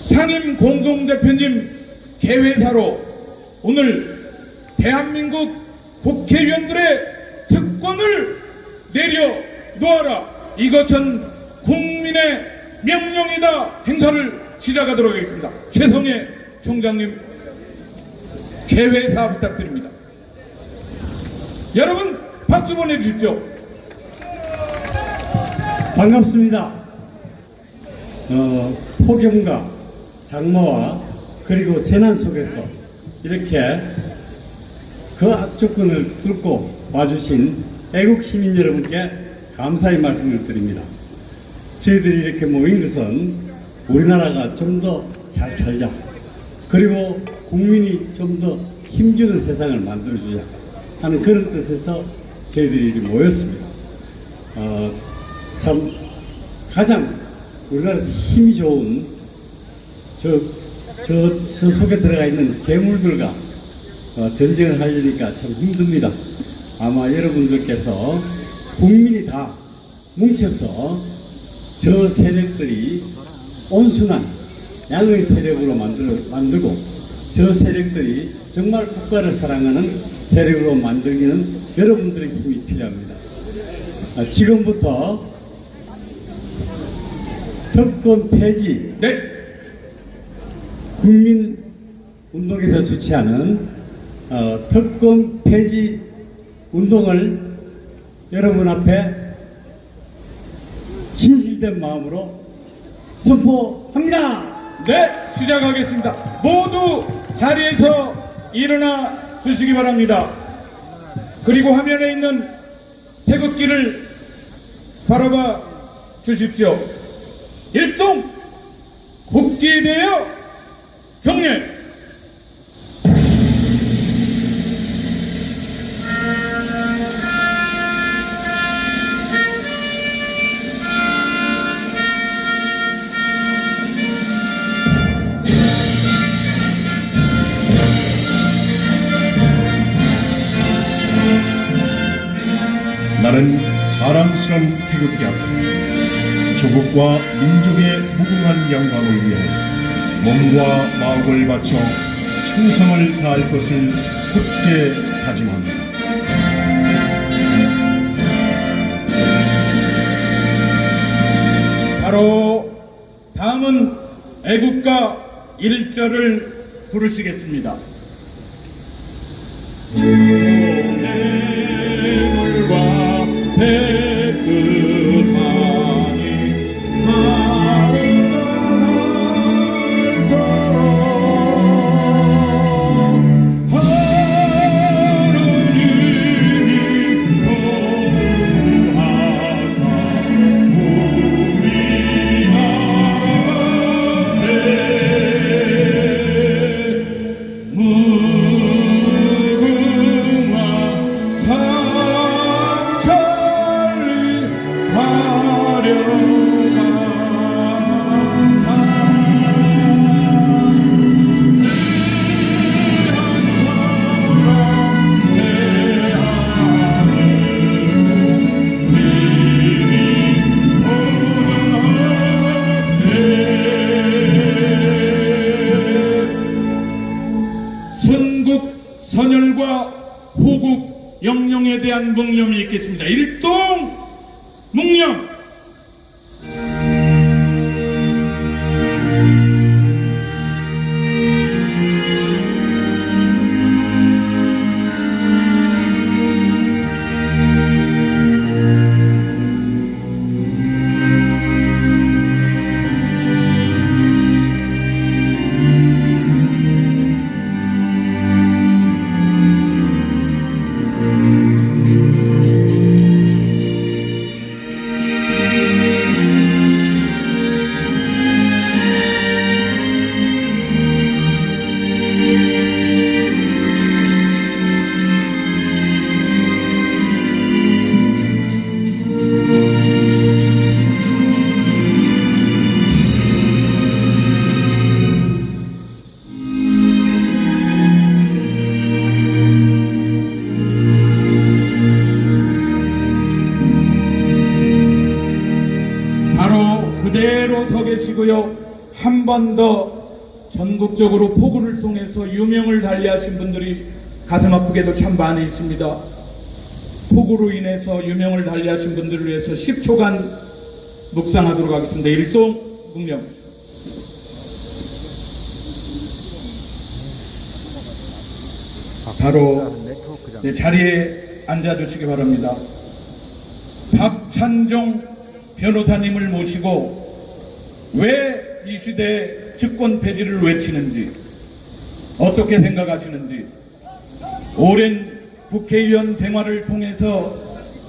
상임 공동대표님 개회사로 오늘 대한민국 국회의원들의 특권을 내려놓아라, 이것은 국민의 명령이다 행사를 시작하도록 하겠습니다. 최성해 총장님 개회사 부탁드립니다. 여러분 박수 보내주십시오. 반갑습니다. 폭염과 장마와 그리고 재난 속에서 이렇게 그 악조건을 뚫고 와주신 애국 시민 여러분께 감사의 말씀을 드립니다. 저희들이 이렇게 모인 것은 우리나라가 좀 더 잘 살자, 그리고 국민이 좀 더 힘주는 세상을 만들어주자 하는 그런 뜻에서 저희들이 이렇게 모였습니다. 참 가장 우리나라에서 힘이 좋은 저 속에 들어가 있는 괴물들과 전쟁을 하려니까 참 힘듭니다. 아마 여러분들께서 국민이 다 뭉쳐서 저 세력들이 온순한 양의 세력으로 만들고 저 세력들이 정말 국가를 사랑하는 세력으로 만들기는 여러분들의 힘이 필요합니다. 지금부터 특권 폐지, 국민운동에서 주최하는 특권 폐지 운동을 여러분 앞에 진실된 마음으로 선포합니다. 네, 시작하겠습니다. 모두 자리에서 일어나 주시기 바랍니다. 그리고 화면에 있는 태극기를 바라봐 주십시오. 일동 국기대여 경례. 나는 자랑스러운 태극기 앞에 조국과 민족의 무궁한 영광을 위해 몸과 마음을 바쳐 충성을 다할 것을 굳게 다짐합니다. 바로 다음은 애국가 1절을 부르시겠습니다. 해물과 백두산이 선열과 호국 영령에 대한 묵념이 있겠습니다. 일동 묵념. 그대로 서 계시고요. 한 번 더 전국적으로 포구를 통해서 유명을 달리하신 분들이 가슴 아프게도 참 많이 있습니다. 포구로 인해서 유명을 달리하신 분들을 위해서 10초간 묵상하도록 하겠습니다. 일동 묵념. 바로 자리에 앉아주시기 바랍니다. 박찬종 변호사님을 모시고 왜 이 시대에 직권 폐지를 외치는지, 어떻게 생각하시는지, 오랜 국회의원 생활을 통해서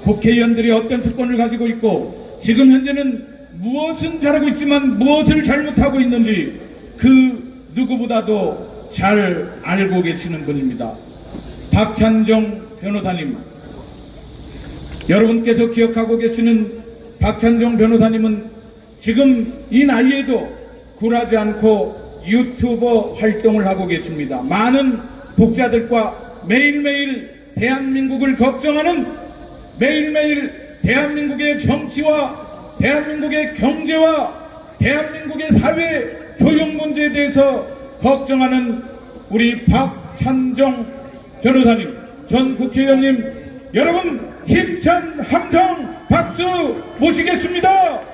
국회의원들이 어떤 특권을 가지고 있고 지금 현재는 무엇은 잘하고 있지만 무엇을 잘못하고 있는지 그 누구보다도 잘 알고 계시는 분입니다. 박찬종 변호사님, 여러분께서 기억하고 계시는 박찬종 변호사님은 지금 이 나이에도 굴하지 않고 유튜버 활동을 하고 계십니다. 많은 독자들과 매일매일 대한민국을 걱정하는, 매일매일 대한민국의 정치와 대한민국의 경제와 대한민국의 사회 교육 문제에 대해서 걱정하는 우리 박찬종 변호사님, 전 국회의원님, 여러분 힘찬 함성 박수 모시겠습니다.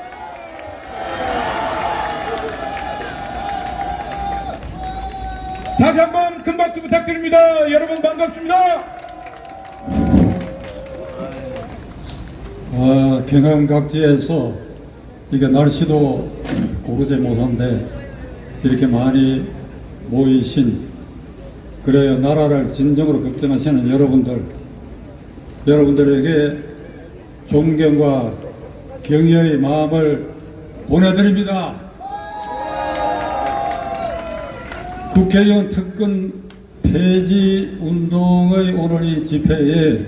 다시 한번 큰 박수 부탁드립니다. 여러분 반갑습니다. 경남각지에서 이게 날씨도 고르지 못한데 이렇게 많이 모이신, 그래야 나라를 진정으로 걱정하시는 여러분들에게 존경과 격려의 마음을 보내드립니다. 국회의원 특권 폐지 운동의 오늘 이 집회에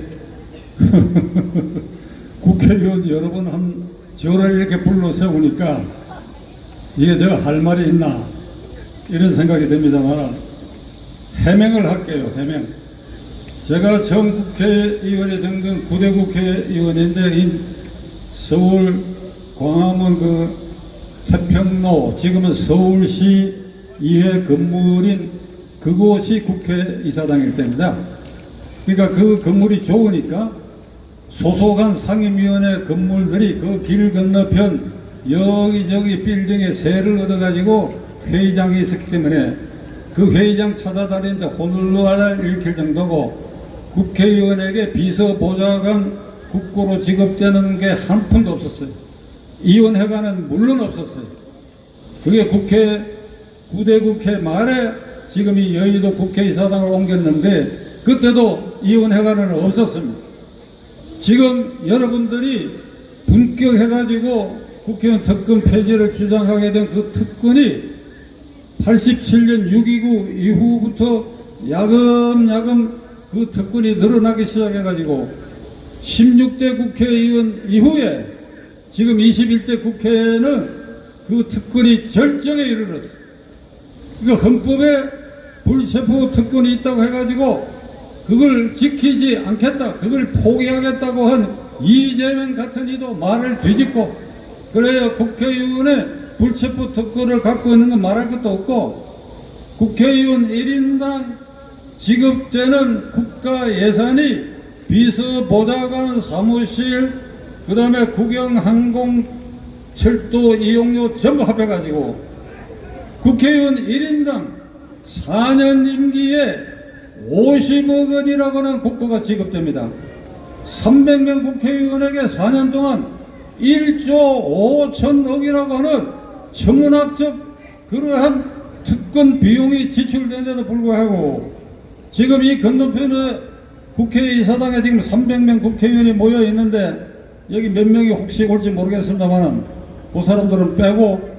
국회의원 여러분 저를 이렇게 불러 세우니까 이게 제가 할 말이 있나 이런 생각이 듭니다만 해명을 할게요. 해명. 제가 전 국회의원이 된 건 9대 국회의원인데 이 서울 광화문 태평로, 지금은 서울시 이회 건물인 그곳이 국회의사당일 때입니다. 그러니까 그 건물이 좋으니까 소속한 상임위원회 건물들이 그 길 건너편 여기저기 빌딩에 세를 얻어가지고 회의장이 있었기 때문에 그 회의장 찾아다니는데 혼란을 일으킬 정도고, 국회의원에게 비서보좌관 국고로 지급되는 게 한 푼도 없었어요. 이원회관은 물론 없었어요. 그게 9대 국회 말에 지금 이 여의도 국회의사당을 옮겼는데 그때도 이원회관은 없었습니다. 지금 여러분들이 분격해가지고 국회의원 특권 폐지를 주장하게 된 그 특권이 87년 6.29 이후부터 야금야금 그 특권이 늘어나기 시작해가지고 16대 국회의원 이후에 지금 21대 국회에는 그 특권이 절정에 이르렀어요. 그러니까 헌법에 불체포 특권이 있다고 해가지고 그걸 지키지 않겠다, 그걸 포기하겠다고 한 이재명 같은 이도 말을 뒤집고, 그래야 국회의원의 불체포 특권을 갖고 있는 건 말할 것도 없고, 국회의원 1인당 지급되는 국가 예산이 비서보좌관 사무실, 그 다음에 국영항공 철도 이용료 전부 합해가지고 국회의원 1인당 4년 임기에 50억 원이라고 하는 국고가 지급됩니다. 300명 국회의원에게 4년 동안 1조 5천억이라고 하는 천문학적 그러한 특권 비용이 지출되는데도 불구하고 지금 이 건너편에 국회의사당에 지금 300명 국회의원이 모여 있는데 여기 몇 명이 혹시 올지 모르겠습니다만 그 사람들은 빼고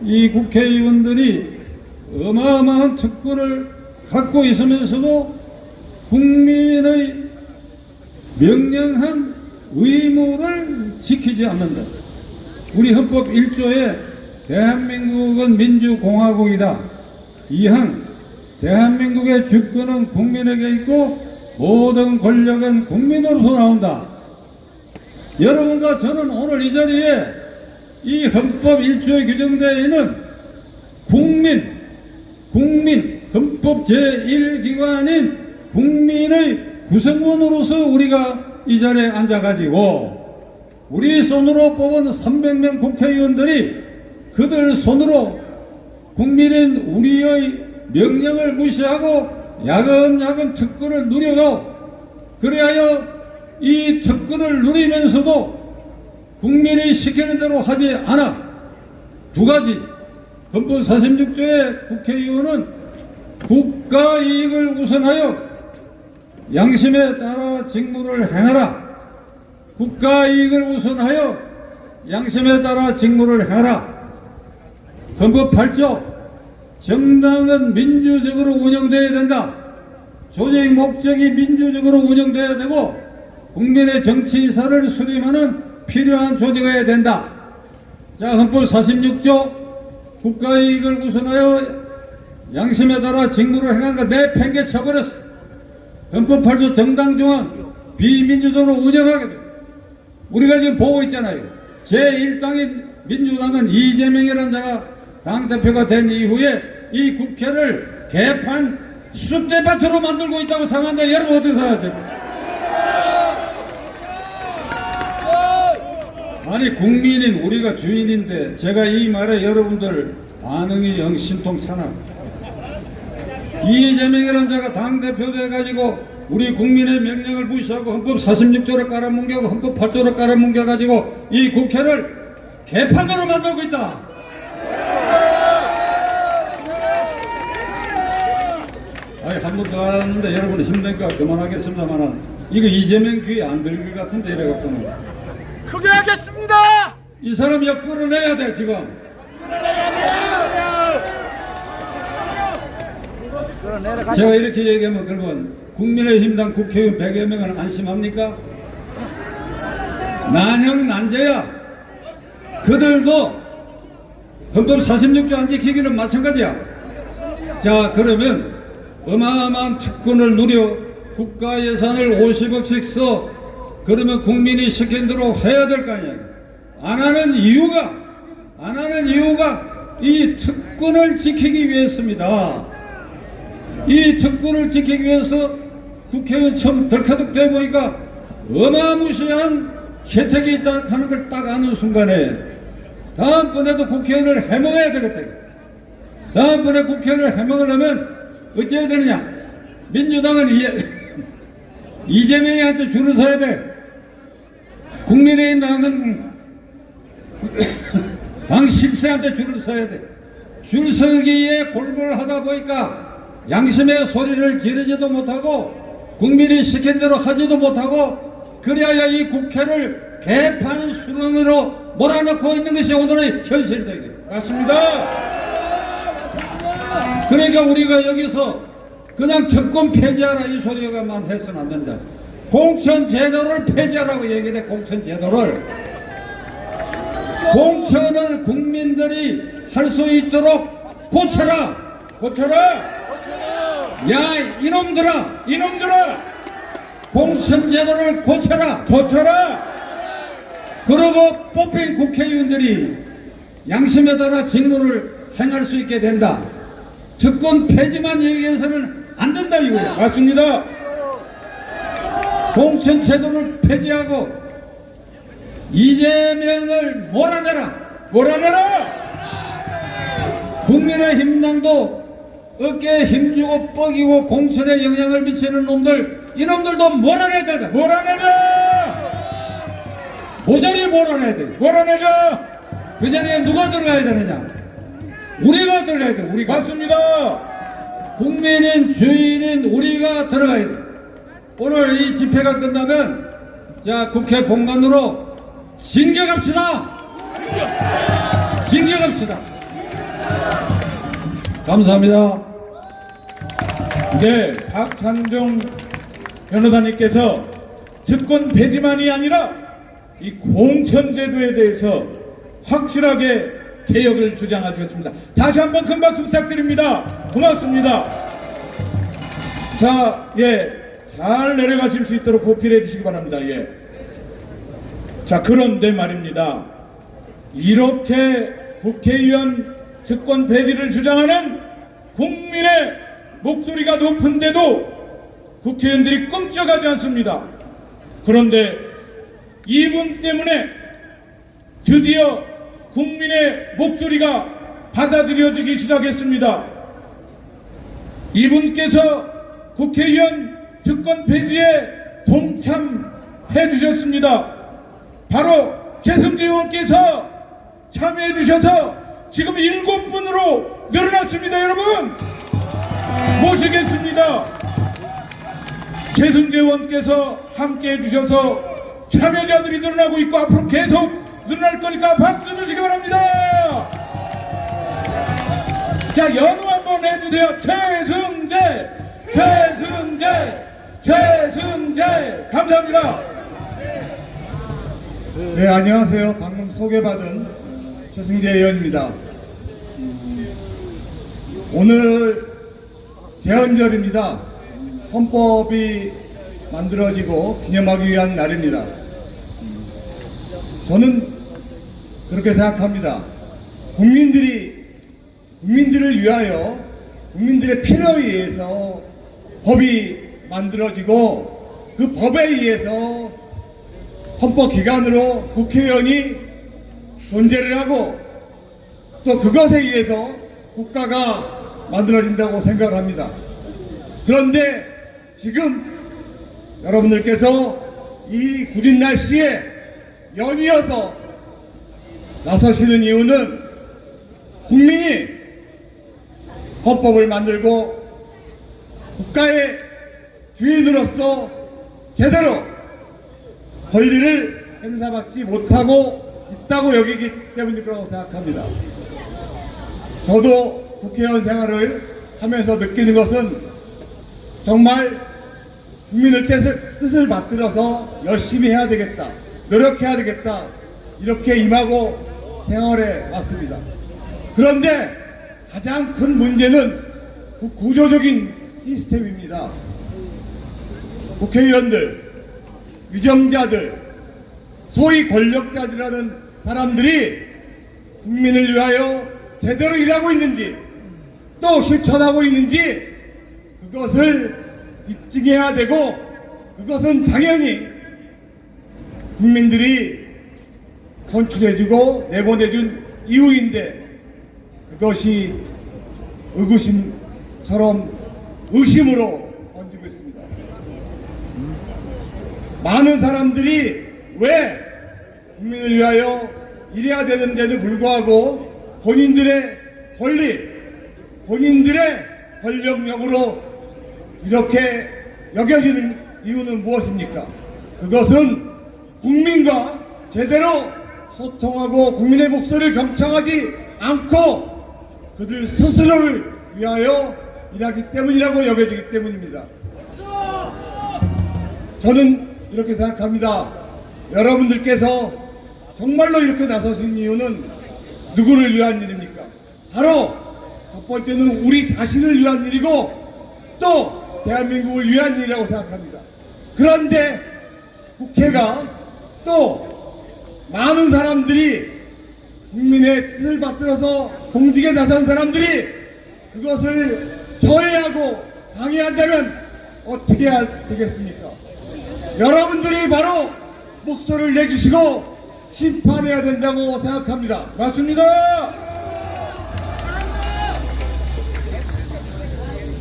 이 국회의원들이 어마어마한 특권을 갖고 있으면서도 국민의 명령한 의무를 지키지 않는다. 우리 헌법 1조에 대한민국은 민주공화국이다. 2항 대한민국의 주권은 국민에게 있고 모든 권력은 국민으로서 나온다. 여러분과 저는 오늘 이 자리에 이 헌법 1조에 규정되어 있는 국민, 국민 헌법 제1기관인 국민의 구성원으로서 우리가 이 자리에 앉아가지고 우리 손으로 뽑은 300명 국회의원들이 그들 손으로 국민인 우리의 명령을 무시하고 야금야금 특권을 누려요. 그리하여 이 특권을 누리면서도 국민이 시키는 대로 하지 않아. 두 가지. 헌법 46조의 국회의원은 국가 이익을 우선하여 양심에 따라 직무를 행하라. 국가 이익을 우선하여 양심에 따라 직무를 행하라. 헌법 8조 정당은 민주적으로 운영되어야 된다. 조직 목적이 민주적으로 운영되어야 되고 국민의 정치의사를 수렴하는 필요한 조직이어야 된다. 자, 헌법 46조 국가이익을 우선하여 양심에 따라 직무를 행한 거 내팽개 쳐버렸어. 헌법 8조 정당조항 비민주적으로 운영하게 돼. 우리가 지금 보고 있잖아요. 제1당인 민주당은 이재명이라는 자가 당대표가 된 이후에 이 국회를 개판 쑥대밭으로 만들고 있다고 생각하는데 여러분 어떻게 생각하세요? 아니 국민인 우리가 주인인데 제가 이 말에 여러분들 반응이 영 신통찮아. 이재명이라는 자가 당대표 돼가지고 우리 국민의 명령을 무시하고 헌법 46조를 깔아뭉개고 헌법 8조를 깔아뭉개가지고 이 국회를 개판으로 만들고 있다. 아니 한 번 더 하는데 여러분 힘드니까 그만하겠습니다만 이거 이재명 귀에 안 들릴 것 같은데 이래갖고는 크게 하겠습니다. 이 사람 역 끌어내야 돼 지금. 제가 이렇게 얘기하면 그러면 국민의힘당 국회의원 100여 명은 안심합니까? 난형 난제야. 그들도 헌법 46조 안 지키기는 마찬가지야. 자 그러면 어마어마한 특권을 누려 국가 예산을 50억씩 써. 그러면 국민이 시킨 대로 해야 될 거 아니야. 안 하는 이유가 이 특권을 지키기 위해서입니다. 이 특권을 지키기 위해서 국회의원 처음 덜커덕대 보니까 어마무시한 혜택이 있다 하는 걸 딱 아는 순간에 다음번에도 국회의원을 해먹어야 되겠다. 다음번에 국회의원을 해먹으려면 어찌해야 되느냐. 민주당은 이재명이한테 줄을 서야 돼. 국민의힘당은 당 실세한테 줄을 서야 돼. 줄 서기에 골몰하다 보니까 양심의 소리를 지르지도 못하고 국민이 시킨 대로 하지도 못하고 그래야 이 국회를 개판 수렁으로 몰아넣고 있는 것이 오늘의 현실이다. 맞습니다. 그러니까 우리가 여기서 그냥 특권 폐지하라 이 소리가만 해서는 안 된다. 공천 제도를 폐지하라고 얘기해. 공천 제도를 공천을 국민들이 할 수 있도록 고쳐라. 야 이놈들아 공천 제도를 고쳐라. 그리고 뽑힌 국회의원들이 양심에 따라 직무를 행할 수 있게 된다. 특권 폐지만 얘기해서는 안 된다 이거야. 맞습니다. 공천 제도를 폐지하고 이재명을 몰아내라. 국민의힘당도 어깨에 힘주고 뻐기고 공천에 영향을 미치는 놈들 이놈들도 몰아내야 된다. 모조리 몰아내야 돼. 그 자리에 누가 들어가야 되느냐? 우리가 들어가야 돼. 우리가. 맞습니다. 국민인 주인인 우리가 들어가야 돼. 오늘 이 집회가 끝나면 자 국회 본관으로 진격합시다. 감사합니다. 네, 박찬종 변호사님께서 특권 폐지만이 아니라 이 공천제도에 대해서 확실하게 개혁을 주장하셨습니다. 다시 한번 큰 박수 부탁드립니다. 고맙습니다. 자, 잘 내려가실 수 있도록 보필해 주시기 바랍니다. 자, 그런데 말입니다. 이렇게 국회의원 특권 폐지를 주장하는 국민의 목소리가 높은데도 국회의원들이 끔찍하지 않습니다. 그런데 이분 때문에 드디어 국민의 목소리가 받아들여지기 시작했습니다. 이분께서 국회의원 특권 폐지에 동참해 주셨습니다. 바로 최승재 의원께서 참여해 주셔서 지금 7분으로 늘어났습니다. 여러분 모시겠습니다. 최승재 의원께서 함께 해주셔서 참여자들이 늘어나고 있고 앞으로 계속 늘어날 거니까 박수 주시기 바랍니다. 자, 연호 한번 해주세요. 최승재, 최승재, 최승재. 감사합니다. 네, 안녕하세요. 방금 소개받은 최승재 의원입니다. 오늘 제헌절입니다. 헌법이 만들어지고 기념하기 위한 날입니다. 저는 그렇게 생각합니다. 국민들을 위하여 국민들의 필요에 의해서 법이 만들어지고 그 법에 의해서 헌법기관으로 국회의원이 존재를 하고 또 그것에 의해서 국가가 만들어진다고 생각합니다. 그런데 지금 여러분들께서 이 구린 날씨에 연이어서 나서시는 이유는 국민이 헌법을 만들고 국가의 주인으로서 제대로 권리를 행사받지 못하고 있다고 여기기 때문일 거라고 생각합니다. 저도 국회의원 생활을 하면서 느끼는 것은 정말 국민의 뜻을 받들어서 열심히 해야 되겠다, 노력해야 되겠다, 이렇게 임하고 생활해 왔습니다. 그런데 가장 큰 문제는 그 구조적인 시스템입니다. 국회의원들, 위정자들, 소위 권력자들이라는 사람들이 국민을 위하여 제대로 일하고 있는지 또 실천하고 있는지 그것을 입증해야 되고, 그것은 당연히 국민들이 선출해주고 내보내준 이유인데 그것이 의구심처럼 의심으로 번지고 있습니다. 많은 사람들이 왜 국민을 위하여 일해야 되는데도 불구하고 본인들의 권리, 본인들의 권력력으로 이렇게 여겨지는 이유는 무엇입니까? 그것은 국민과 제대로 소통하고 국민의 목소리를 경청하지 않고 그들 스스로를 위하여 일하기 때문이라고 여겨지기 때문입니다. 저는 이렇게 생각합니다. 여러분들께서 정말로 이렇게 나서신 이유는 누구를 위한 일입니까? 바로 첫 번째는 우리 자신을 위한 일이고 또 대한민국을 위한 일이라고 생각합니다. 그런데 국회가 또 많은 사람들이 국민의 뜻을 받들어서 공직에 나선 사람들이 그것을 저해하고 방해한다면 어떻게 해야 되겠습니까? 여러분들이 바로 목소리를 내주시고 심판해야 된다고 생각합니다. 맞습니다.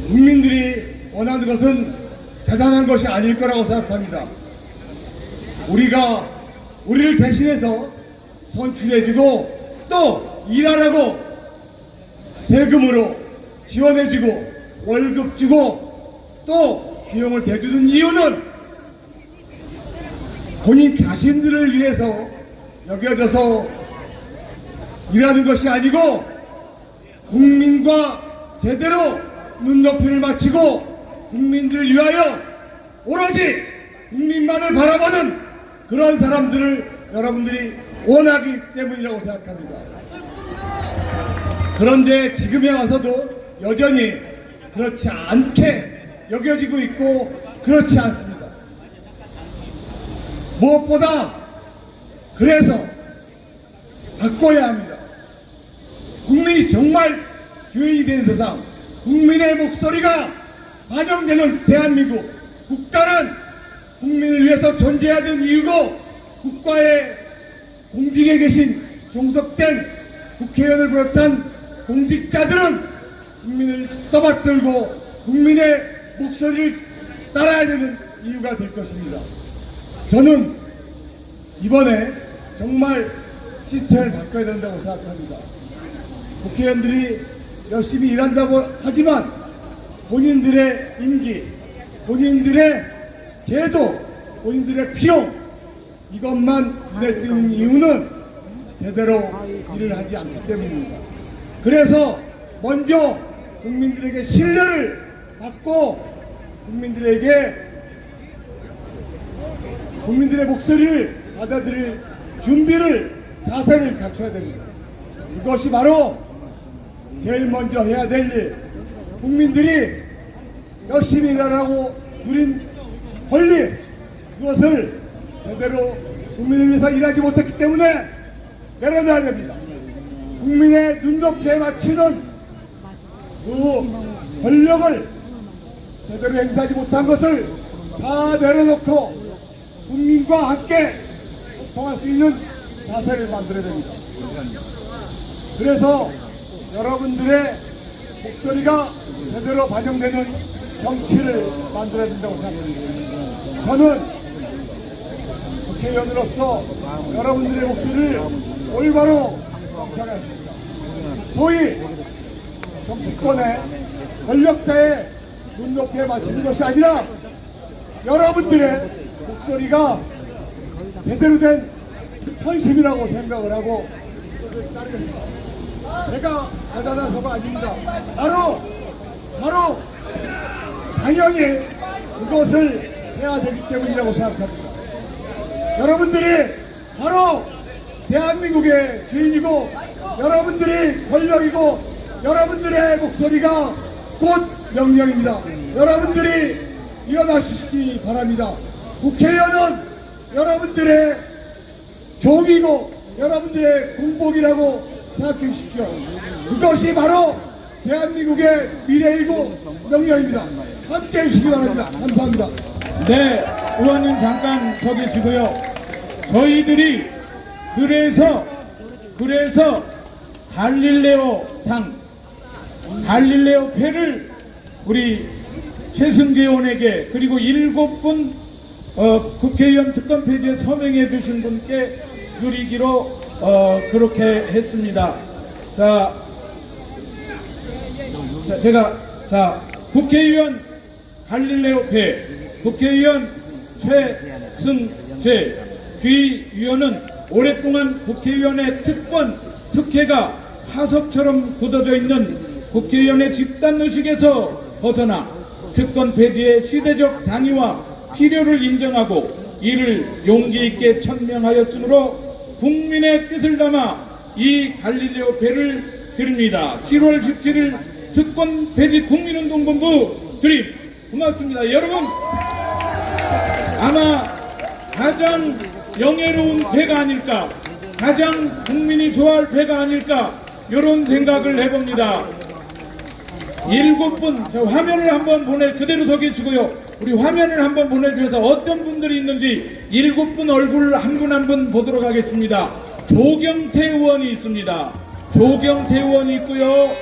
국민들이 원하는 것은 대단한 것이 아닐 거라고 생각합니다. 우리를 대신해서 선출해주고 또 일하라고 세금으로 지원해주고 월급 주고 또 비용을 대주는 이유는 본인 자신들을 위해서 여겨져서 일하는 것이 아니고 국민과 제대로 눈높이를 맞추고 국민들을 위하여 오로지 국민만을 바라보는 그런 사람들을 여러분들이 원하기 때문이라고 생각합니다. 그런데 지금에 와서도 여전히 그렇지 않게 여겨지고 있고 그렇지 않습니다. 무엇보다 그래서 바꿔야 합니다. 국민이 정말 주인이 된 세상, 국민의 목소리가 반영되는 대한민국, 국가는 국민을 위해서 존재해야 되는 이유고, 국가의 공직에 계신 종속된 국회의원을 비롯한 공직자들은 국민을 떠받들고 국민의 목소리를 따라야 되는 이유가 될 것입니다. 저는 이번에 정말 시스템을 바꿔야 된다고 생각합니다. 국회의원들이 열심히 일한다고 하지만 본인들의 임기, 본인들의 제도, 본인들의 필요, 이것만 눈에 띄는 이유는 제대로 일을 하지 않기 때문입니다. 그래서 먼저 국민들에게 신뢰를 받고 국민들의 목소리를 받아들일 준비를, 자세를 갖춰야 됩니다. 그것이 바로 제일 먼저 해야 될 일. 국민들이 열심히 일하라고 누린 권리, 그것을 제대로 국민을 위해서 일하지 못했기 때문에 내려놔야 됩니다. 국민의 눈높이에 맞추는 그 권력을 제대로 행사하지 못한 것을 다 내려놓고 국민과 함께 소통할 수 있는 자세를 만들어야 됩니다. 그래서 여러분들의 목소리가 제대로 반영되는 정치를 만들어야 된다고 생각합니다. 저는 국회의원으로서 여러분들의 목소리를 올바로 정치하겠습니다. 소위 정치권의 권력자의 눈높이에 맞추는 것이 아니라 여러분들의 목소리가 제대로 된 현실이라고 생각을 하고 따르겠습니다. 제가 대단해서가 아닙니다. 바로 당연히 그것을 해야 되기 때문이라고 생각합니다. 여러분들이 바로 대한민국의 주인이고, 여러분들이 권력이고, 여러분들의 목소리가 곧 명령입니다. 여러분들이 일어나시기 바랍니다. 국회의원은 여러분들의 종이고 여러분들의 공복이라고 생각해 주십시오. 그것이 바로 대한민국의 미래이고 명령입니다. 함께 해주시기 바랍니다. 감사합니다. 네, 의원님 잠깐 서 계시고요. 저희들이 그래서 갈릴레오 패를 우리 최승재 의원에게, 그리고 7분 국회의원 특권 폐지에 서명해 주신 분께 드리기로 그렇게 했습니다. 제가 국회의원 갈릴레오 패, 국회의원 최승재 귀의원은 오랫동안 국회의원의 특혜가 화석처럼 굳어져 있는 국회의원의 집단의식에서 벗어나 특권 폐지의 시대적 당위와 필요를 인정하고 이를 용기 있게 천명하였으므로 국민의 뜻을 담아 이 갈릴레오 패를 드립니다. 7월 17일 특권 폐지 국민운동본부 드림. 고맙습니다. 여러분, 아마 가장 영예로운 패가 아닐까, 가장 국민이 좋아할 패가 아닐까, 이런 생각을 해봅니다. 7분, 저 화면을 한번 그대로 서 계시고요. 우리 화면을 한번 보내주셔서 어떤 분들이 있는지 7분 얼굴 한 분 한 분 보도록 하겠습니다. 조경태 의원이 있습니다. 조경태 의원이 있고요.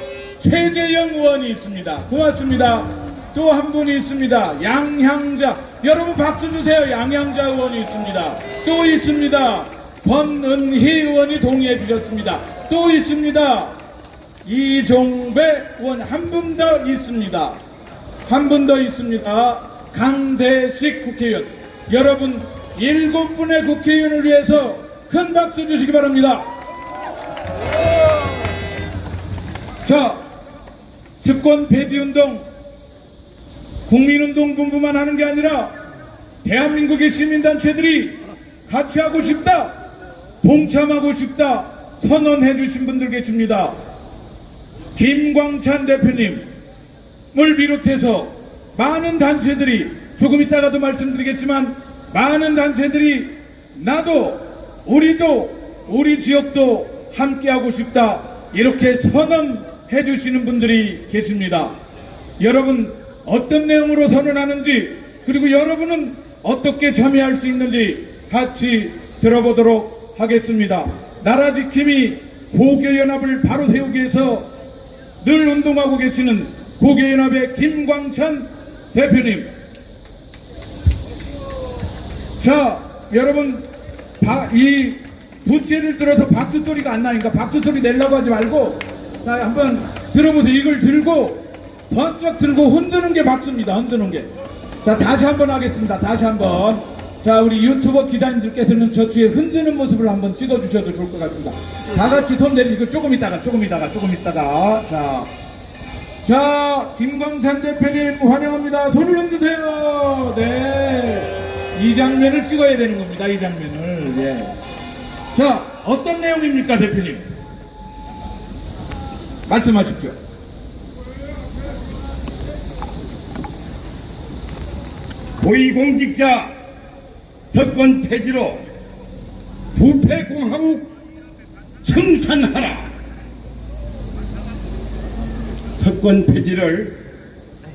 최재형 의원이 있습니다. 고맙습니다. 또 한 분이 있습니다. 양향자, 여러분 박수 주세요. 양향자 의원이 있습니다. 또 있습니다. 권은희 의원이 동의해 주셨습니다. 또 있습니다. 이종배 의원 한 분 더 있습니다. 한 분 더 있습니다. 강대식 국회의원. 여러분 7분의 국회의원을 위해서 큰 박수 주시기 바랍니다. 자, 특권 폐지운동 국민운동본부만 하는 게 아니라 대한민국의 시민단체들이 같이 하고 싶다, 동참하고 싶다 선언해 주신 분들 계십니다. 김광찬 대표님을 비롯해서 많은 단체들이, 조금 이따가도 말씀드리겠지만 많은 단체들이 나도, 우리도, 우리 지역도 함께하고 싶다 이렇게 선언해 주시는 분들이 계십니다. 여러분 어떤 내용으로 선언하는지, 그리고 여러분은 어떻게 참여할 수 있는지 같이 들어보도록 하겠습니다. 나라 지킴이 고교연합을 바로 세우기 위해서 늘 운동하고 계시는 고교연합의 김광찬 대표님. 자, 여러분 이 부채를 들어서 박수 소리가 안 나니까 박수 소리 내려고 하지 말고, 자, 한번 들어보세요. 이걸 들고 번쩍 들고 흔드는 게 박수입니다. 흔드는 게. 자, 다시 한번 하겠습니다. 다시 한번. 자, 우리 유튜버 기자님들께서는 저 뒤에 흔드는 모습을 한번 찍어주셔도 좋을 것 같습니다. 다 같이 손 내리시고 조금 있다가. 자, 김광찬 대표님 환영합니다. 손을 흔드세요. 네. 이 장면을 찍어야 되는 겁니다. 이 장면을. 예. 자, 어떤 내용입니까, 대표님? 말씀하십시오. 고위공직자 특권 폐지로 부패공화국 청산하라. 특권 폐지를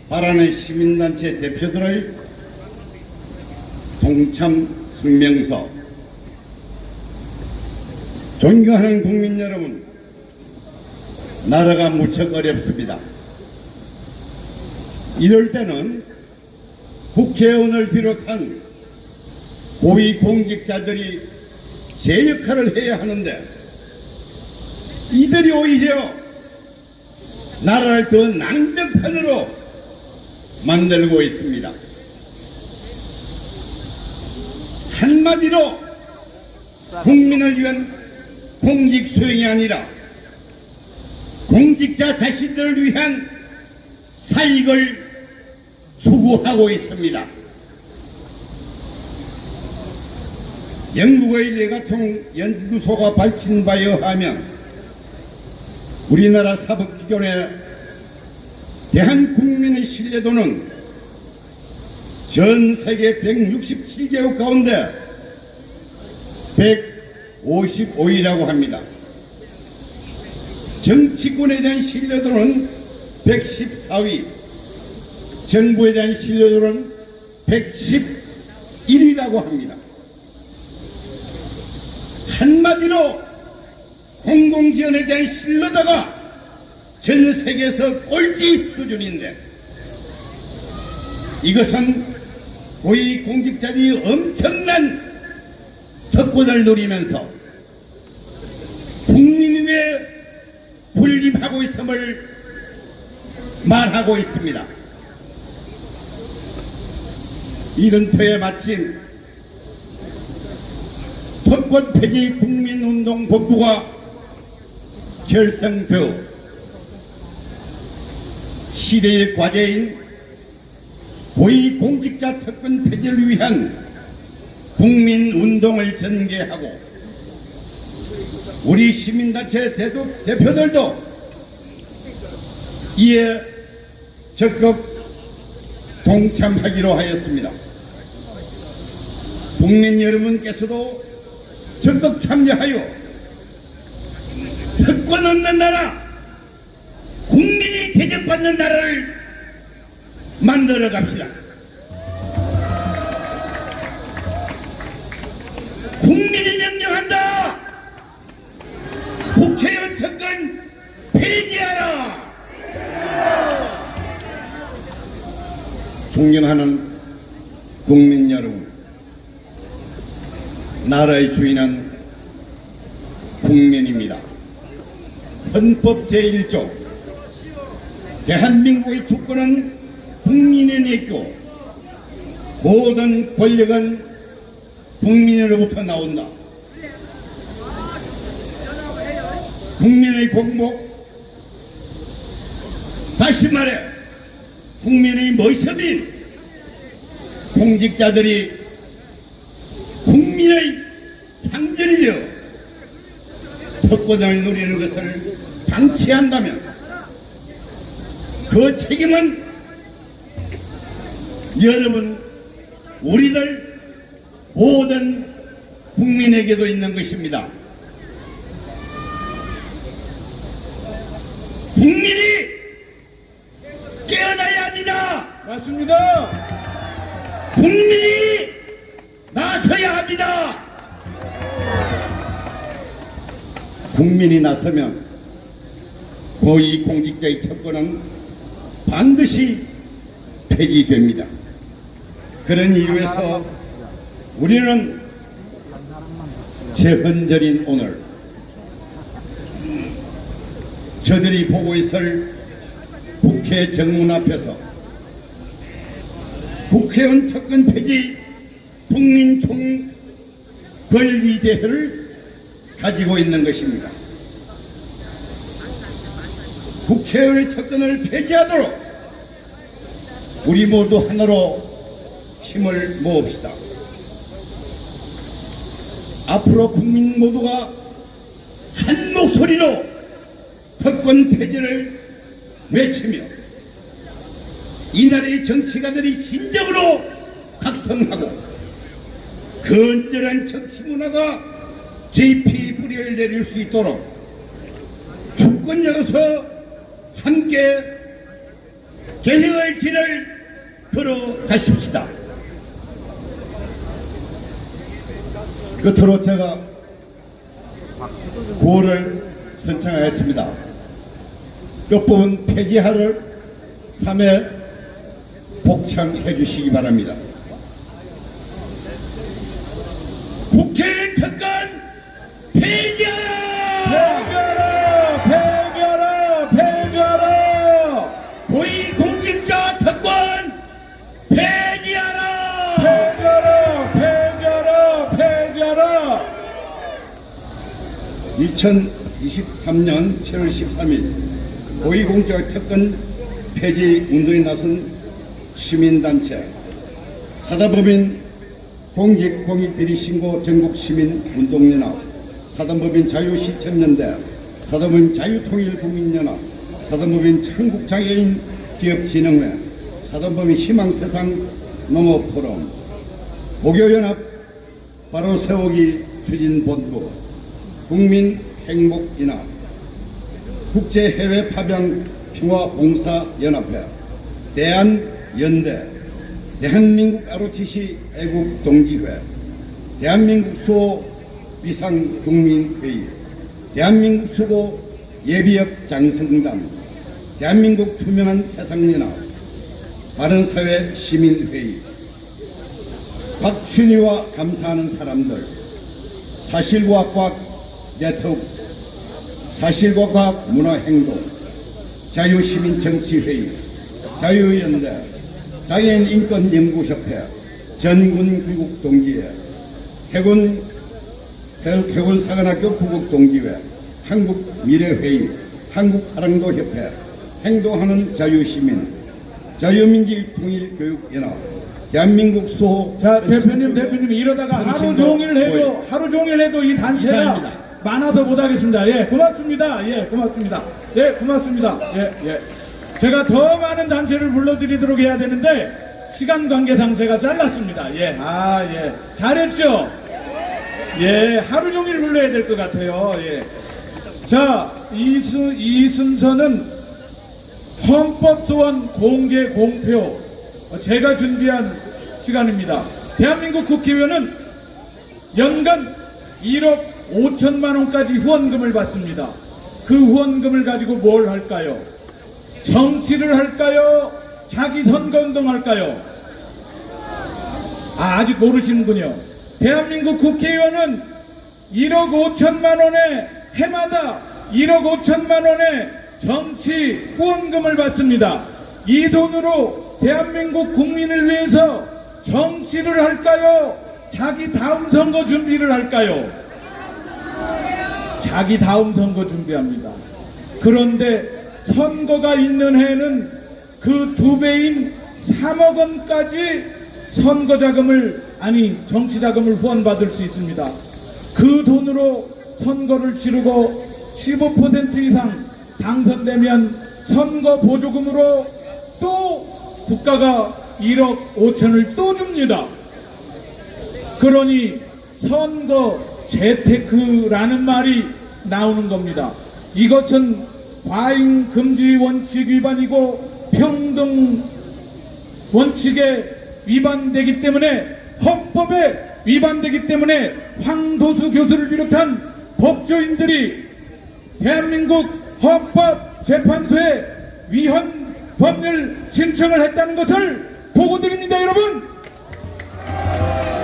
바라는 시민단체 대표들의 동참 성명서. 존경하는 국민 여러분, 나라가 무척 어렵습니다. 이럴 때는 국회의원을 비롯한 고위공직자들이 제 역할을 해야 하는데, 이들이 오히려 나라를 더 낭비판으로 만들고 있습니다. 한마디로 국민을 위한 공직 수행이 아니라 공직자 자신들을 위한 사익을 추구하고 있습니다. 영국의 내가통 연구소가 밝힌 바에 의하면 우리나라 사법기관의 대한국민의 신뢰도는 전 세계 167개국 가운데 155위라고 합니다. 정치권에 대한 신뢰도는 114위, 정부에 대한 신뢰도는 111위라고 합니다. 한마디로 공공기관에 대한 신뢰도가 전 세계에서 꼴찌 수준인데, 이것은 고위공직자들이 엄청난 특권을 누리면서 국민에게 군림하고 있음을 말하고 있습니다. 이런 터에 마침 특권 폐지 국민운동 본부가 결성되어 시대의 과제인 고위공직자 특권 폐지를 위한 국민운동을 전개하고, 우리 시민단체 대표들도 이에 적극 동참하기로 하였습니다. 국민 여러분께서도 적극 참여하여 특권 없는 나라, 국민이 대접받는 나라를 만들어 갑시다. 국민이 명령한다. 국회의원 특권 폐지하라. 존경하는 국민 여러분, 나라의 주인은 국민입니다. 헌법 제1조 대한민국의 주권은 국민에 내있고 모든 권력은 국민으로부터 나온다. 국민의 공복, 다시 말해 국민의 모습인 공직자들이 국민의 상전이죠. 특권을 누리는 것을 방치한다면 그 책임은 여러분, 우리들 모든 국민에게도 있는 것입니다. 국민이 깨어나야 맞습니다. 국민이 나서야 합니다. 국민이 나서면 고위공직자의 특권은 반드시 폐지됩니다. 그런 이유에서 우리는 재헌절인 오늘 저들이 보고 있을 국회 정문 앞에서 국회의원 특권 폐지 국민 총권위대회를 가지고 있는 것입니다. 국회의원의 특권을 폐지하도록 우리 모두 하나로 힘을 모읍시다. 앞으로 국민 모두가 한 목소리로 특권 폐지를 외치며 이 나라의 정치가들이 진정으로 각성하고 건전한 정치 문화가 깊이 뿌리를 내릴 수 있도록 주권자로서 함께 개혁의 길을 걸어가십시다. 끝으로 제가 구호를 선창하였습니다. 끝부분 폐지하를 3회 복창해 주시기 바랍니다. 국회의원 특권 폐지하라! 폐지하라! 폐지하라! 고위공직자 특권 폐지하라! 폐지하라! 폐지하라! 폐지하라! 2023년 7월 13일 고위공직자 특권 폐지 운동에 나선 시민단체 사단법인 공익비리신고 전국시민운동연합, 사단법인 자유시청연대, 사단법인 자유통일국민연합, 사단법인 한국장애인 기업진흥회, 사단법인 희망세상 농업포럼, 목요연합 바로 세우기 추진본부, 국민행복연합, 국제해외 파병 평화봉사연합회, 대한연대, 대한민국 ROTC 애국동지회, 대한민국 수호 비상국민회의, 대한민국 수고 예비역 장성단, 대한민국 투명한 세상연합, 바른사회 시민회의, 박춘희와 감사하는 사람들, 사실과 과학 네트워크, 사실과 과학 문화행동, 자유시민정치회의, 자유연대, 장애인인권연구협회, 전군귀국동지회, 해군사관학교 구국동지회, 한국미래회의, 한국하랑도협회, 행동하는 자유시민, 자유민주통일교육연합, 대한민국 수호. 자, 대표님 이러다가 하루 종일 해도 이 단체가 이사입니다. 많아서 못하겠습니다. 예, 고맙습니다. 예, 고맙습니다. 예, 고맙습니다. 예. 제가 더 많은 단체를 불러드리도록 해야 되는데 시간 관계상 제가 잘랐습니다. 예, 예, 잘했죠. 예, 하루 종일 불러야 될 것 같아요. 예. 자, 이 순서는 헌법소원 공개 공표 제가 준비한 시간입니다. 대한민국 국회의원은 연간 1억 5천만 원까지 후원금을 받습니다. 그 후원금을 가지고 뭘 할까요? 정치를 할까요? 자기 선거운동 할까요? 아직 모르시는군요. 대한민국 국회의원은 1억 5천만 원에 해마다 1억 5천만 원의 정치 후원금을 받습니다. 이 돈으로 대한민국 국민을 위해서 정치를 할까요? 자기 다음 선거 준비를 할까요? 자기 다음 선거 준비합니다. 그런데 선거가 있는 해에는 그 2배인 3억 원까지 정치 자금을 후원받을 수 있습니다. 그 돈으로 선거를 치르고 15% 이상 당선되면 선거 보조금으로 또 국가가 1억 5천을 또 줍니다. 그러니 선거 재테크라는 말이 나오는 겁니다. 이것은 과잉 금지 원칙 위반이고 원칙에 위반되기 때문에, 헌법에 위반되기 때문에 황도수 교수를 비롯한 법조인들이 대한민국 헌법재판소에 위헌 법률 신청을 했다는 것을 보고드립니다, 여러분.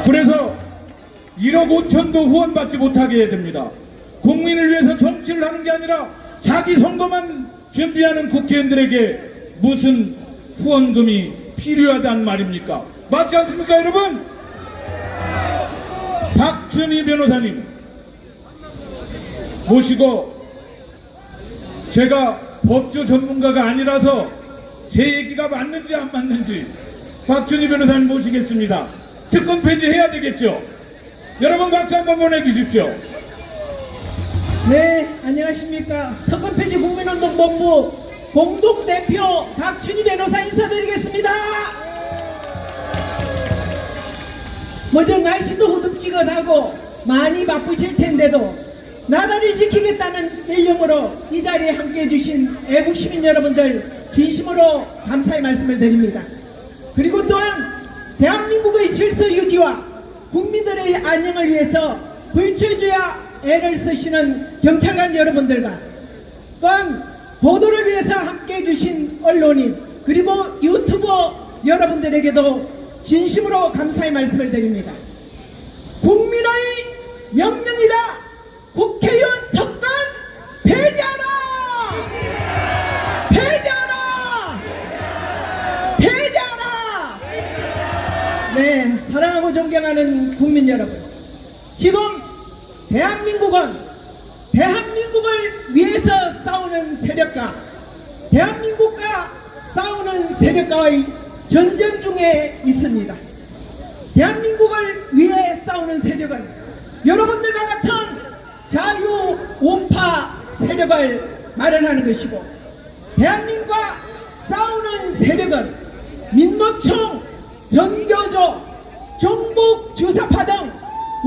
그래서 1억 5천도 후원받지 못하게 해야 됩니다. 국민을 위해서 정치를 하는 게 아니라 자기 선거만 준비하는 국회의원들에게 무슨 후원금이 필요하단 말입니까? 맞지 않습니까, 여러분? 박준희 변호사님 모시고, 제가 법조 전문가가 아니라서 제 얘기가 맞는지 안 맞는지 박준희 변호사님 모시겠습니다. 특검 폐지해야 되겠죠? 여러분 박수 한번 보내주십시오. 네, 안녕하십니까. 특검 폐지 국민운동 본부 공동대표 박준희 변호사 인사드리겠습니다. 먼저 날씨도 후덥지근하고 많이 바쁘실 텐데도 나라를 지키겠다는 일념으로 이 자리에 함께해 주신 애국 시민 여러분들 진심으로 감사의 말씀을 드립니다. 그리고 또한 대한민국의 질서 유지와 국민들의 안녕을 위해서 불철주야 애를 쓰시는 경찰관 여러분들과 또한 보도를 위해서 함께해 주신 언론인 그리고 유튜버 여러분들에게도 진심으로 감사의 말씀을 드립니다. 국민의 명령이다. 국회의원 특권 폐지하라! 폐지하라! 폐지하라! 네, 사랑하고 존경하는 국민 여러분, 지금 대한민국은 대한민국을 위해서 싸우는 세력과 대한민국과 싸우는 세력과의 전쟁 중에 있습니다. 대한민국을 위해 싸우는 세력은 여러분들과 같은 자유 우파 세력을 마련하는 것이고, 대한민국과 싸우는 세력은 민노총, 전교조, 종북 주사파 등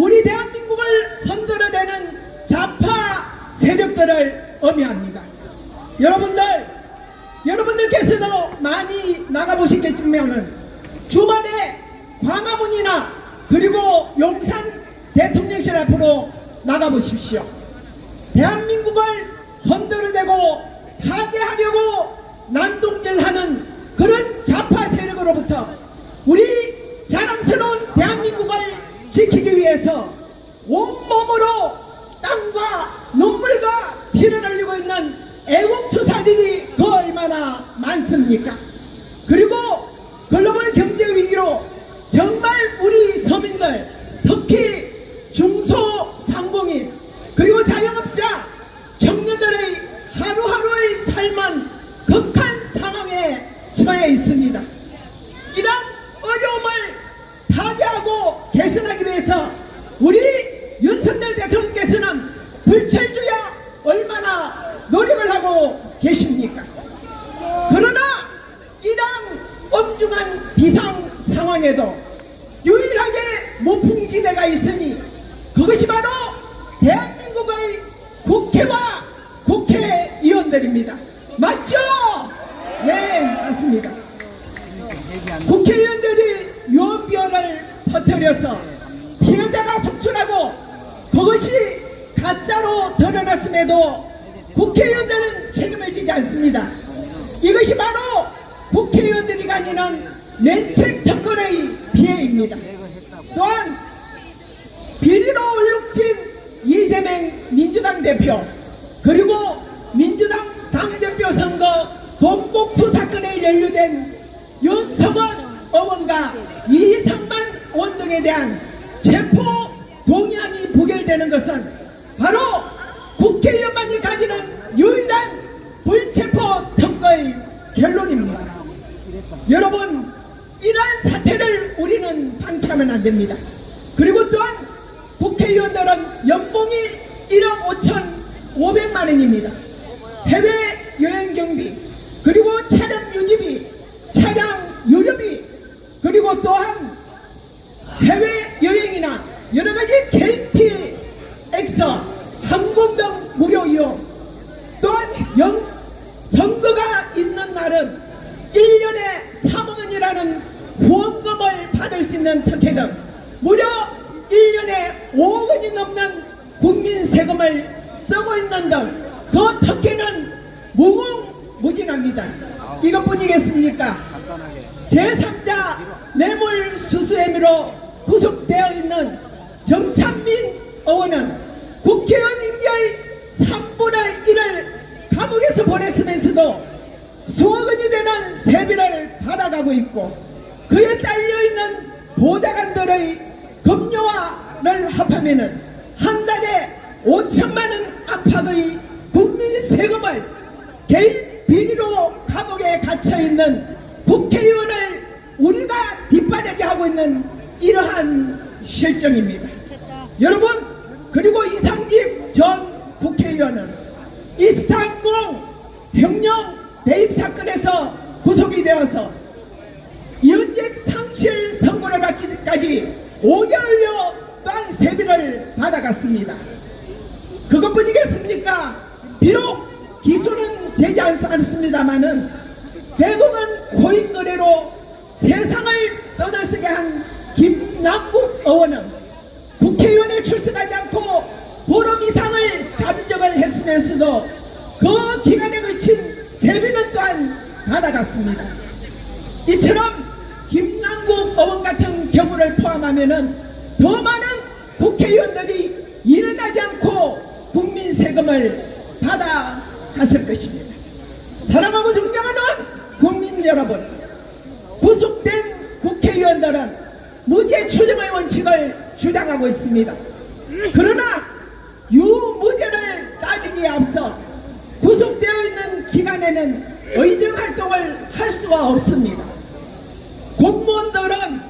우리 대한민국을 흔들어대는 좌파 세력들을 의미합니다. 여러분들께서도 많이 나가보시겠지만은 주말에 광화문이나 그리고 용산 대통령실 앞으로 나가보십시오. 대한민국을 흔들어대고 파괴하려고 난동질하는 그런 좌파 세력으로부터 우리 자랑스러운 대한민국을 지키기 위해서 온몸으로 땀과 눈물과 피를 흘리고 있는 애국투사들이 그 얼마나 많습니까? 그리고 글로벌 경제 위기로 정말 우리 서민들, 특히 중소상공인 그리고 자영업자, 청년들의 하루하루의 삶은 극한 상황에 처해 있습니다. 이런 어려움을 타개하고 개선하기 위해서 우리 윤석열 대통령께서는 불철주야 얼마나 노력을 하고 계십니까? 그러나 이런 엄중한 비상 상황에도 유일하게 무풍지대가 있으니 그것이 바로 대한민국의 국회와 국회의원들입니다. 맞죠? 네, 맞습니다. 국회의원들이 유언비어를 퍼뜨려서 피해자가 속출하고 그것이 가짜로 드러났음에도 국회의원들은 책임을 지지 않습니다. 이것이 바로 국회의원들이 가지는 면책 특권의 피해입니다. 또한 비리로 얼룩진 이재명 민주당 대표 그리고 민주당 당대표 선거 돈봉투 사건에 연루된 윤석열 의원과 이상만 의원 등에 대한 체포 동의안이 부결되는 것은 바로 국회의원만이 가지는 유일한 불체포 특권의 결론입니다. 여러분, 이러한 사태를 우리는 방치하면 안 됩니다. 그리고 또한 국회의원들은 연봉이 1억 5,500만 원입니다. 해외 여행 경비, 그리고 차량 유지비, 차량 유료비, 그리고 또한 해외 여행이나 여러 가지 KTX, 항공 등 무료 이용, 또한 선거가 있는 날은 1년에 3억 원이라는 있는 특혜 등 무려 1년에 5억 원이 넘는 국민 세금을 쓰고 있는 등 그 특혜는 무궁무진합니다. 이것뿐이겠습니까? 제3자 뇌물수수 혐의로 구속되어 있는 정찬민 의원은 국회의원 임기의 3분의 1을 감옥에서 보냈으면서도 수억 원이 되는 세비를 받아가고 있고 그에 딸려있는 보좌관들의 급료와를 합하면은 한 달에 5천만 원 안팎의 국민 세금을 개인 비리로 감옥에 갇혀있는 국회의원을 우리가 뒷바라지하고 있는 이러한 실정입니다. 여러분, 그리고 이상직 전 국회의원은 이스탄불 혁명 대입 사건에서 구속이 되어서 연직 상실 선고를 받기까지 5개월여 또한 세비를 받아갔습니다. 그것뿐이겠습니까? 비록 기소는 되지 않습니다만은 대부분 고인거래로 세상을 떠들썩게 한 김남국 의원은 국회의원에 출석하지 않고 보름 이상을 잠적을 했으면서도 그 기간에 걸친 세비는 또한 받아갔습니다. 이처럼 김남국 의원 같은 경우를 포함하면은 더 많은 국회의원들이 일어나지 않고 국민 세금을 받아갔을 것입니다. 사랑하고 존경하는 국민 여러분, 구속된 국회의원들은 무죄 추정의 원칙을 주장하고 있습니다. 그러나 유무죄를 따지기에 앞서 구속되어 있는 기간에는 의정 활동을 할 수가 없습니다. 공무원들은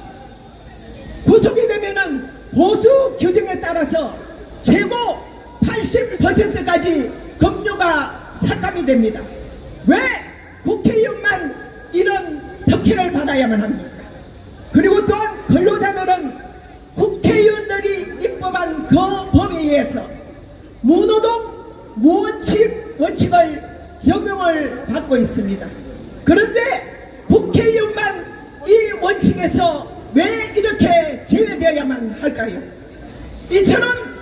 구속이 되면은 보수 규정에 따라서 최고 80%까지 급료가 삭감이 됩니다. 왜 국회의원만 이런 특혜를 받아야만 합니까? 그리고 또한 근로자들은 국회의원들이 입법한 그 법에 의해서 무노동 무원칙을 적용을 받고 있습니다. 그런데 국회의원만 이 원칙에서 왜 이렇게 제외되어야만 할까요? 이처럼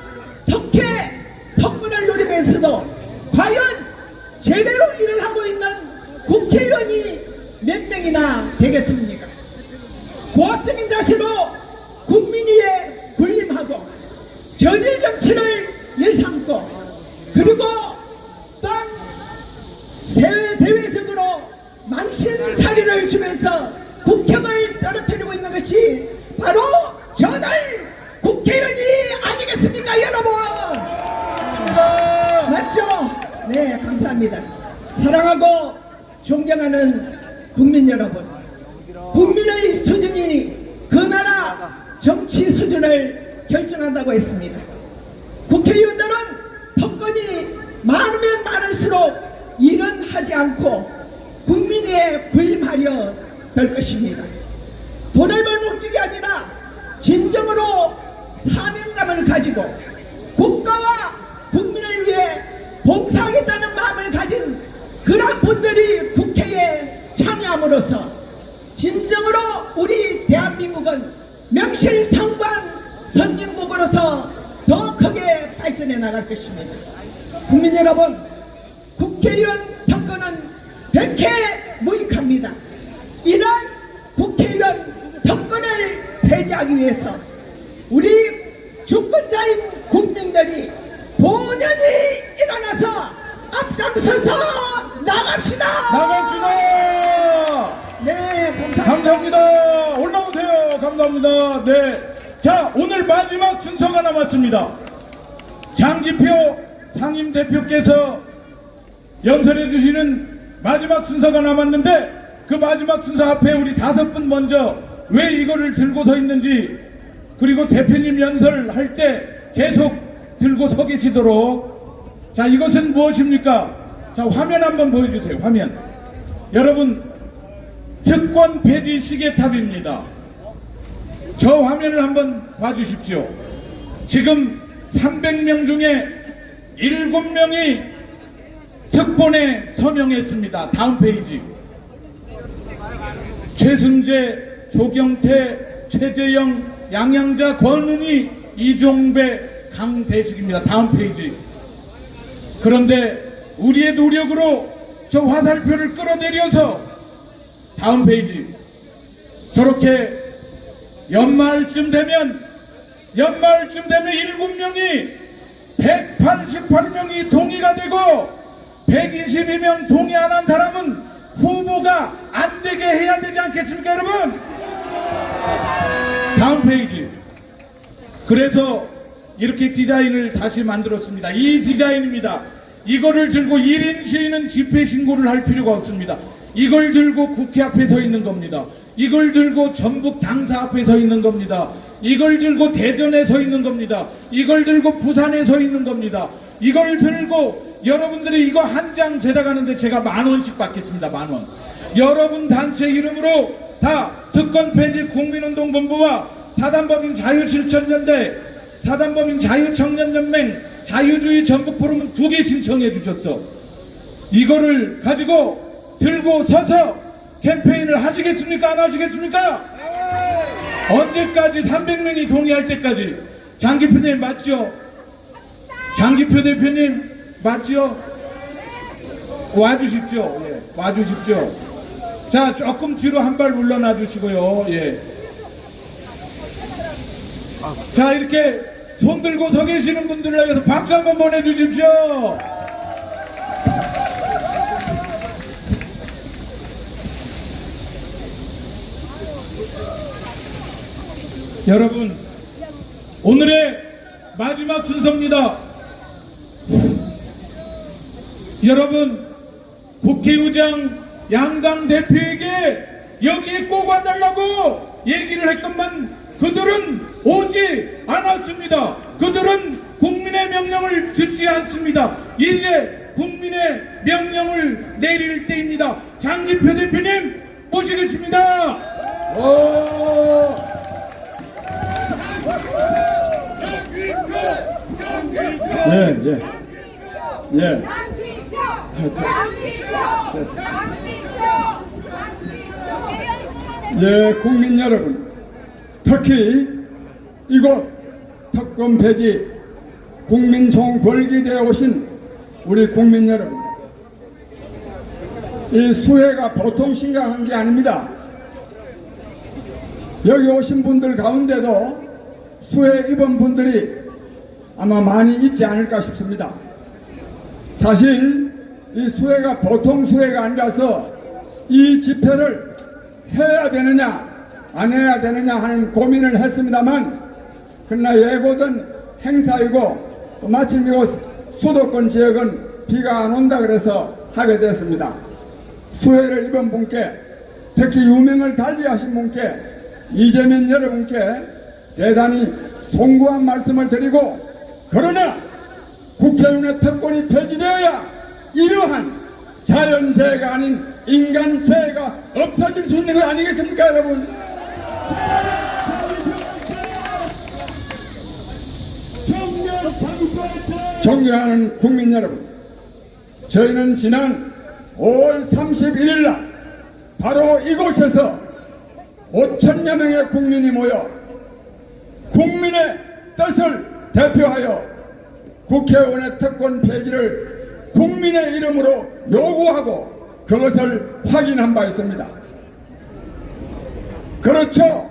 특권을 누리면서도 과연 제대로 일을 하고 있는 국회의원이 몇 명이나 되겠습니까? 고압적인 자세로 국민 위에 군림하고 저질 정치를 일삼고 그리고 또한 대외적으로 망신살이를 주면서 국격을 떨어뜨리고 있는 것이 바로 저들 국회의원이 아니겠습니까, 여러분? 맞죠? 네, 감사합니다. 사랑하고 존경하는 국민 여러분, 국민의 수준이 그 나라 정치 수준을 결정한다고 했습니다. 국회의원들은 특권이 많으면 많을수록 일은 하지 않고 국민에 군림하려 될 것입니다. 돈을 벌 목적이 아니라 진정으로 사명감을 가지고 국가와 국민을 위해 봉사하겠다는 마음을 가진 그런 분들이 국회에 참여함으로써 진정으로 우리 대한민국은 명실상부한 선진국으로서 더 크게 발전해 나갈 것입니다. 국민 여러분, 국회의원 특권은 백해무익합니다. 이런 국회의원 특권을 폐지하기 위해서 우리 주권자인 국민들이 본연히 일어나서 앞장서서 나갑시다. 네, 감사합니다. 올라오세요. 감사합니다. 네. 자, 오늘 마지막 순서가 남았습니다. 장기표 상임대표께서 연설해 주시는 마지막 순서가 남았는데 그 마지막 순서 앞에 우리 5분 먼저 왜 이거를 들고 서 있는지 그리고 대표님 연설할 때 계속 들고 서 계시도록. 자, 이것은 무엇입니까? 자, 화면 한번 보여주세요. 화면. 여러분, 특권 폐지 시계탑입니다. 저 화면을 한번 봐주십시오. 지금 300명 중에 7명이 특본에 서명했습니다. 다음 페이지. 최승재, 조경태, 최재영, 양양자, 권은희, 이종배, 강대식입니다. 다음 페이지. 그런데 우리의 노력으로 저 화살표를 끌어내려서 다음 페이지. 저렇게 연말쯤 되면 7명이 188명이 동의가 되고 122명 동의 안 한 사람은 후보가 안 되게 해야 되지 않겠습니까, 여러분? 다음 페이지. 그래서 이렇게 디자인을 다시 만들었습니다. 이 디자인입니다. 이거를 들고 1인 시위는 집회 신고를 할 필요가 없습니다. 이걸 들고 국회 앞에 서 있는 겁니다. 이걸 들고 전북 당사 앞에 서 있는 겁니다. 이걸 들고 대전에 서 있는 겁니다. 이걸 들고 부산에 서 있는 겁니다. 이걸 들고 여러분들이 이거 한 장 제작하는데 제가 10,000원씩 받겠습니다. 10,000원. 여러분 단체 이름으로 다 특권 폐지 국민운동본부와 사단법인 자유실천연대, 사단법인 자유청년연맹, 자유주의 전북포럼은 2개 신청해 주셨어. 이거를 가지고 들고 서서 캠페인을 하시겠습니까? 안 하시겠습니까? 언제까지? 300명이 동의할 때까지. 장기표 대표님 맞죠? 장기표 대표님 맞죠? 와주십시오. 예, 와주십시오. 자, 조금 뒤로 한 발 물러나 주시고요. 예. 자, 이렇게 손 들고 서 계시는 분들을 위해서 박수 한번 보내주십시오. 여러분, 오늘의 마지막 순서입니다. 여러분, 국회의장 양당 대표에게 여기에 꼭 와달라고 얘기를 했건만 그들은 오지 않았습니다. 그들은 국민의 명령을 듣지 않습니다. 이제 국민의 명령을 내릴 때입니다. 장기표 대표님 모시겠습니다. 국민 여러분, 특히 이곳 특검 폐지 국민총 권기대에 오신 우리 국민 여러분, 이 수해가 보통 심각한 게 아닙니다. 여기 오신 분들 가운데도 수해 입은 분들이 아마 많이 있지 않을까 싶습니다. 사실 이 수해가 보통 수해가 아니라서 이 집회를 해야 되느냐 안 해야 되느냐 하는 고민을 했습니다만, 그러나 예고된 행사이고 또 마침 이곳 수도권 지역은 비가 안 온다 그래서 하게 됐습니다. 수해를 입은 분께, 특히 유명을 달리하신 분께, 이재민 여러분께 대단히 송구한 말씀을 드리고, 그러나 국회의원의 특권이 폐지되어야 이러한 자연재해가 아닌 인간재해가 없어질 수 있는 거 아니겠습니까, 여러분? 존경하는 국민 여러분, 저희는 지난 5월 31일 날 바로 이곳에서 5천여 명의 국민이 모여 국민의 뜻을 대표하여 국회의원의 특권 폐지를 국민의 이름으로 요구하고 그것을 확인한 바 있습니다. 그렇죠.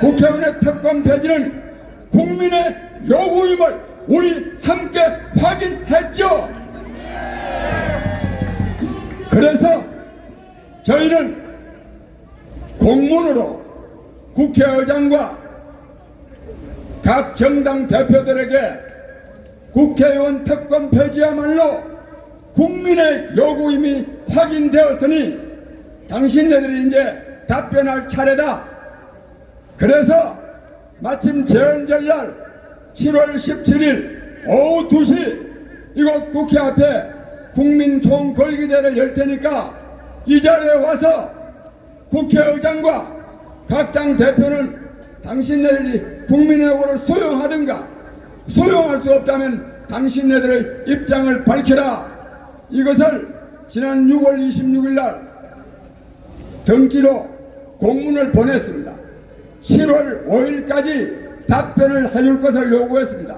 국회의원의 특권 폐지는 국민의 요구임을 우리 함께 확인했죠. 그래서 저희는 공문으로 국회의장과 각 정당 대표들에게 국회의원 특권 폐지야말로 국민의 요구임이 확인되었으니 당신네들이 이제 답변할 차례다. 그래서 마침 제헌절날 7월 17일 오후 2시 이곳 국회 앞에 국민총 권기대를 열 테니까 이 자리에 와서 국회의장과 각 당 대표는 당신네들이 국민의 요구를 수용하든가, 수용할 수 없다면 당신네들의 입장을 밝혀라. 이것을 지난 6월 26일 날 등기로 공문을 보냈습니다. 7월 5일까지 답변을 해줄 것을 요구했습니다.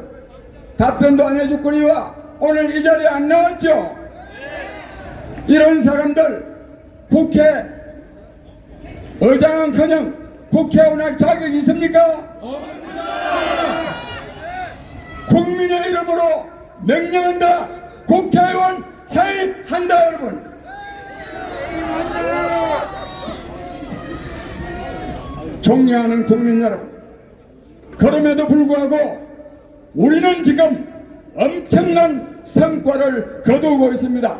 답변도 안 해줄 거니와 오늘 이 자리에 안 나왔죠? 이런 사람들 국회 의장은커녕 국회의원 할 자격이 있습니까? 없습니다. 국민의 이름으로 명령한다. 국회의원 해임한다. 여러분, 존경하는 국민 여러분, 그럼에도 불구하고 우리는 지금 엄청난 성과를 거두고 있습니다.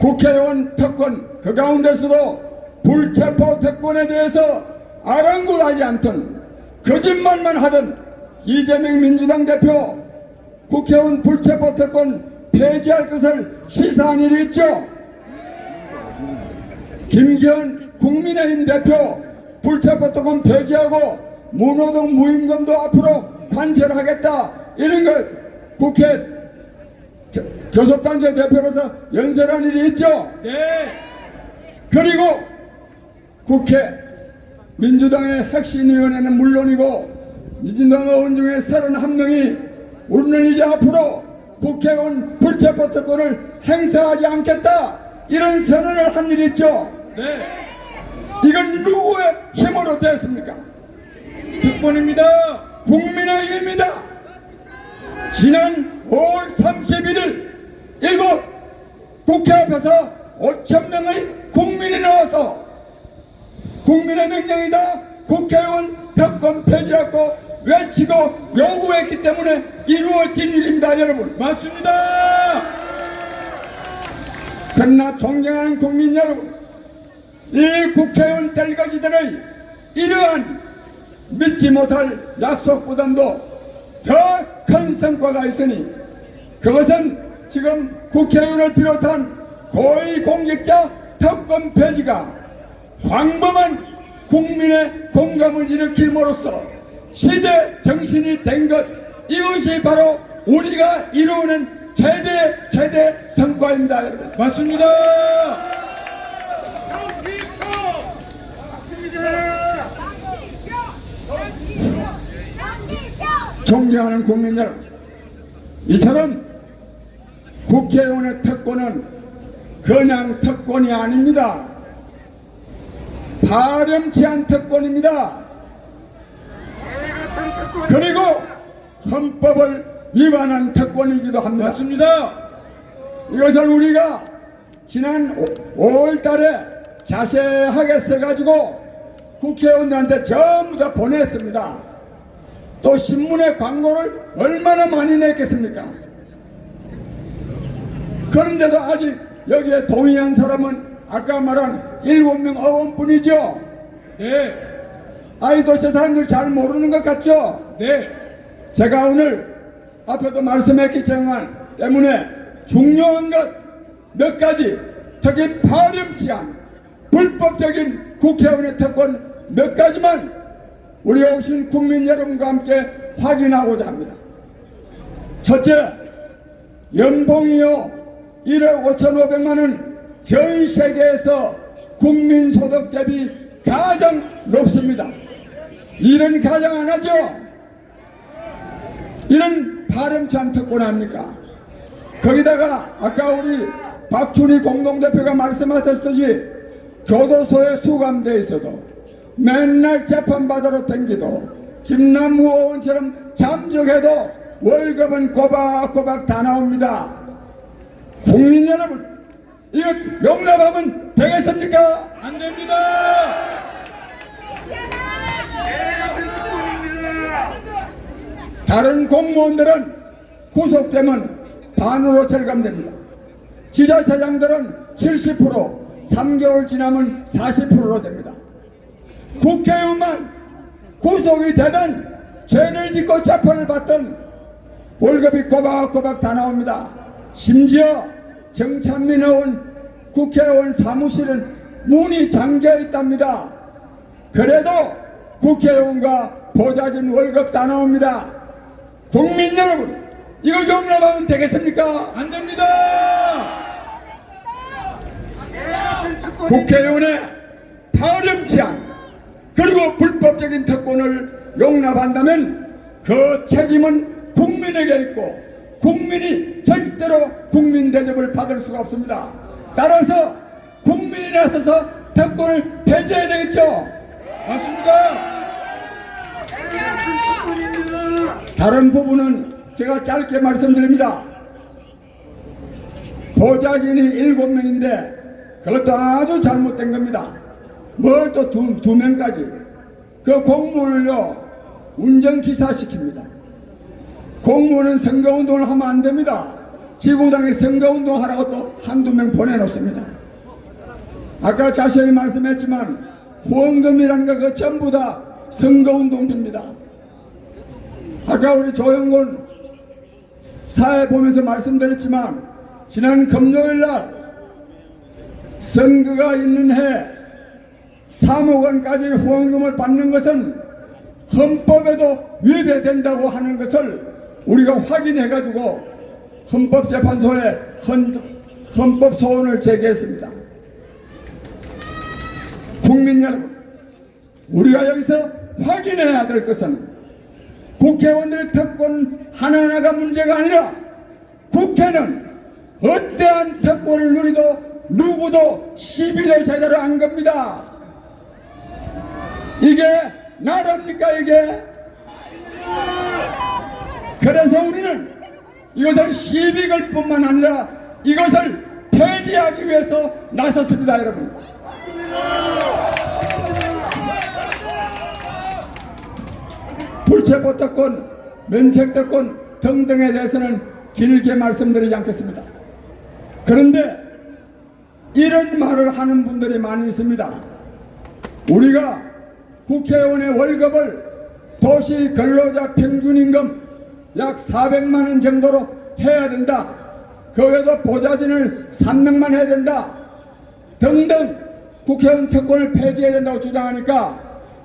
국회의원 특권, 그 가운데서도 불체포 특권에 대해서 아랑곳하지 않던 거짓말만 하던 이재명 민주당 대표 국회의원 불체포 특권 폐지할 것을 시사한 일이 있죠. 김기현 국민의힘 대표 불체포 특권 폐지하고 무노동 무임금도 앞으로 관철하겠다, 이런 것 국회 교섭단체 대표로서 연설한 일이 있죠. 그리고 국회 민주당의 핵심위원회는 물론이고 민주당 의원 중에 31명이 우리는 이제 앞으로 국회의원 불체포 특권을 행사하지 않겠다, 이런 선언을 한 일이 있죠. 이건 누구의 힘으로 됐습니까? 특권입니다. 국민의힘입니다. 지난 5월 31일 이곳 국회 앞에서 5,000명의 국민이 나와서 국민의 명령이다, 국회의원 특권 폐지하고 외치고 요구했기 때문에 이루어진 일입니다. 여러분, 맞습니다. 그러나 존경하는 국민 여러분, 이 국회의원 델거지들의 이러한 믿지 못할 약속보다도 더 큰 성과가 있으니 그것은 지금 국회의원을 비롯한 고위공직자 특권 폐지가 광범한 국민의 공감을 일으킴으로써 시대 정신이 된 것, 이것이 바로 우리가 이루어낸 최대 성과입니다. 여러분, 맞습니다. 존경하는 국민 여러분, 이처럼 국회의원의 특권은 그냥 특권이 아닙니다. 파렴치 한 특권입니다. 그리고 헌법을 위반한 특권이기도 합니다. 맞습니다. 이것을 우리가 지난 5월 달에 자세하게 써가지고 국회의원들한테 전부 다 보냈습니다. 또 신문에 광고를 얼마나 많이 냈겠습니까? 그런데도 아직 여기에 동의한 사람은 아까 말한 7명 의원뿐이죠. 네. 아이도 저 사람들 잘 모르는 것 같죠? 네. 제가 오늘 앞에도 말씀했겠지만 때문에 중요한 것 몇 가지, 특히 파렴치한 불법적인 국회의원의 특권 몇 가지만 우리 오신 국민 여러분과 함께 확인하고자 합니다. 첫째, 연봉이요 1억 5,500만 원, 전 세계에서 국민소득 대비 가장 높습니다. 이런 가장 안 하죠? 이런 파렴치한 특권 아닙니까? 거기다가 아까 우리 박춘희 공동대표가 말씀하셨듯이 교도소에 수감되어 있어도 맨날 재판받으러 댕기도 김남우 의원처럼 잠적해도 월급은 꼬박꼬박 다 나옵니다. 국민 여러분, 이거 용납하면 되겠습니까? 안 됩니다. 다른 공무원들은 구속되면 반으로 절감됩니다. 지자체장들은 70%, 3개월 지나면 40%로 됩니다. 국회의원만 구속이 되든 죄를 짓고 재판을 받든 월급이 꼬박꼬박 다 나옵니다. 심지어 정찬민 의원 국회의원 사무실은 문이 잠겨 있답니다. 그래도 국회의원과 보좌진 월급 다 나옵니다. 국민 여러분, 이거 용납하면 되겠습니까? 안 됩니다. 국회의원의 파렴치한 그리고 불법적인 특권을 용납한다면 그 책임은 국민에게 있고 국민이 절대로 국민 대접을 받을 수가 없습니다. 따라서 국민이 나서서 특권을 폐지해야 되겠죠. 맞습니까? 다른 부분은 제가 짧게 말씀드립니다. 보좌진이 7명인데 그것도 아주 잘못된 겁니다. 뭘 또 두 명까지 그 공무원을요 운전기사 시킵니다. 공무원은 선거운동을 하면 안 됩니다. 지구당에 선거운동 하라고 또 한두 명 보내놓습니다. 아까 자세히 말씀했지만 후원금이라는 거 그 전부 다 선거운동비입니다. 아까 우리 조영곤 사회 보면서 말씀드렸지만 지난 금요일날 선거가 있는 해 3억 원까지 후원금을 받는 것은 헌법에도 위배된다고 하는 것을 우리가 확인해가지고 헌법재판소에 헌법 소원을 제기했습니다. 국민 여러분, 우리가 여기서 확인해야 될 것은 국회의원들의 특권 하나하나가 문제가 아니라 국회는 어떠한 특권을 누리도 누구도 시비도 제대로 안 겁니다. 이게 나라입니까 이게? 그래서 우리는 이것을 시비 걸 뿐만 아니라 이것을 폐지하기 위해서 나섰습니다. 여러분, 불체포 특권, 면책 특권 등등에 대해서는 길게 말씀드리지 않겠습니다. 그런데 이런 말을 하는 분들이 많이 있습니다. 우리가 국회의원의 월급을 도시 근로자 평균임금 약 400만 원 정도로 해야 된다. 그 외에도 보좌진을 3명만 해야 된다. 등등 국회의원 특권을 폐지해야 된다고 주장하니까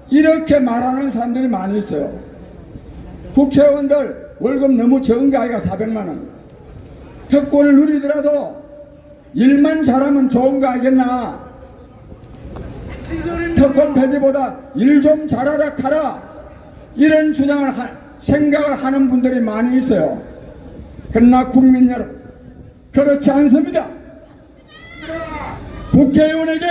이렇게 말하는 사람들이 많이 있어요. 국회의원들 월급 너무 적은 게 아니라 400만 원. 특권을 누리더라도 일만 잘하면 좋은 거 아니겠나. 특권 폐지보다 일 좀 잘하라 하라. 이런 주장을 생각을 하는 분들이 많이 있어요. 그러나 국민 여러분, 그렇지 않습니다. 국회의원에게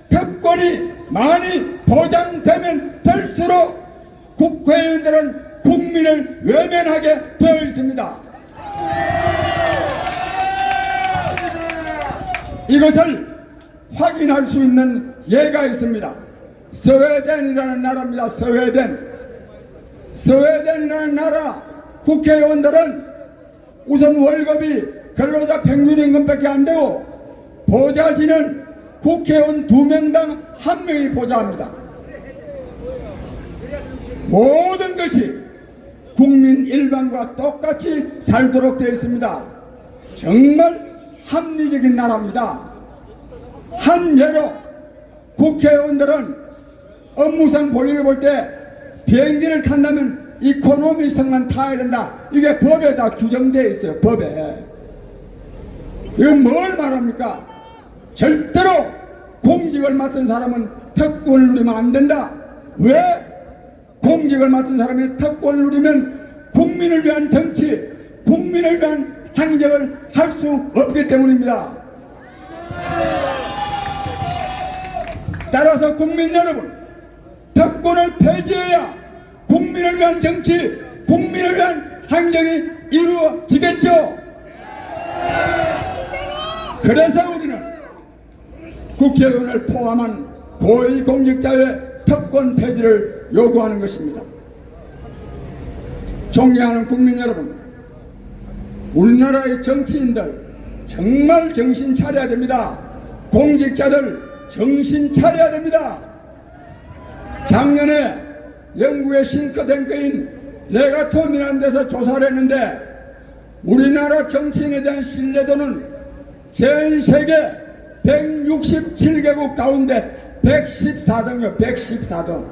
특권이 많이 보장되면 될수록 국회의원들은 국민을 외면하게 되어 있습니다. 이것을 확인할 수 있는 예가 있습니다. 스웨덴이라는 나라입니다. 스웨덴이라는 나라 국회의원들은 우선 월급이 근로자 평균임금밖에 안 되고 보좌진은 국회의원 2명당 1명이 보좌합니다. 모든 것이 국민 일반과 똑같이 살도록 되어 있습니다. 정말 합리적인 나라입니다. 한 예로 국회의원들은 업무상 볼일을 볼 때 비행기를 탄다면 이코노미석만 타야 된다. 이게 법에 다 규정되어 있어요. 법에. 이건 뭘 말합니까? 절대로 공직을 맡은 사람은 특권을 누리면 안 된다. 왜? 공직을 맡은 사람이 특권을 누리면 국민을 위한 정치, 국민을 위한 행정을 할 수 없기 때문입니다. 따라서 국민 여러분, 특권을 폐지해야 국민을 위한 정치, 국민을 위한 행정이 이루어지겠죠. 그래서 우리는 국회의원을 포함한 고위공직자의 특권 폐지를 요구하는 것입니다. 존경하는 국민 여러분, 우리나라의 정치인들 정말 정신 차려야 됩니다. 공직자들 정신 차려야 됩니다. 작년에 영국의 싱크탱크인 레가톰이라는 데서 조사를 했는데 우리나라 정치인에 대한 신뢰도는 전 세계 167개국 가운데 114등이요. 114등.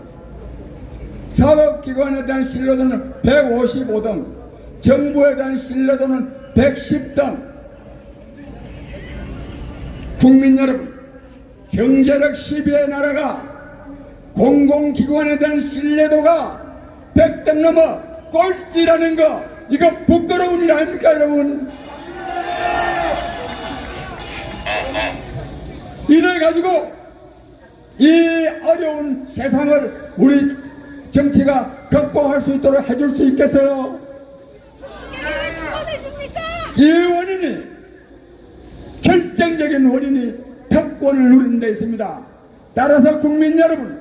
사법기관에 대한 신뢰도는 155등, 정부에 대한 신뢰도는 110등. 국민 여러분, 경제력 10위의 나라가 공공기관에 대한 신뢰도가 100등 넘어 꼴찌라는 거, 이거 부끄러운 일 아닙니까 여러분? 이래가지고 이 어려운 세상을 우리 정치가 극복할 수 있도록 해줄 수 있겠어요? 이 원인이, 결정적인 원인이 특권을 누리는 데 있습니다. 따라서 국민 여러분,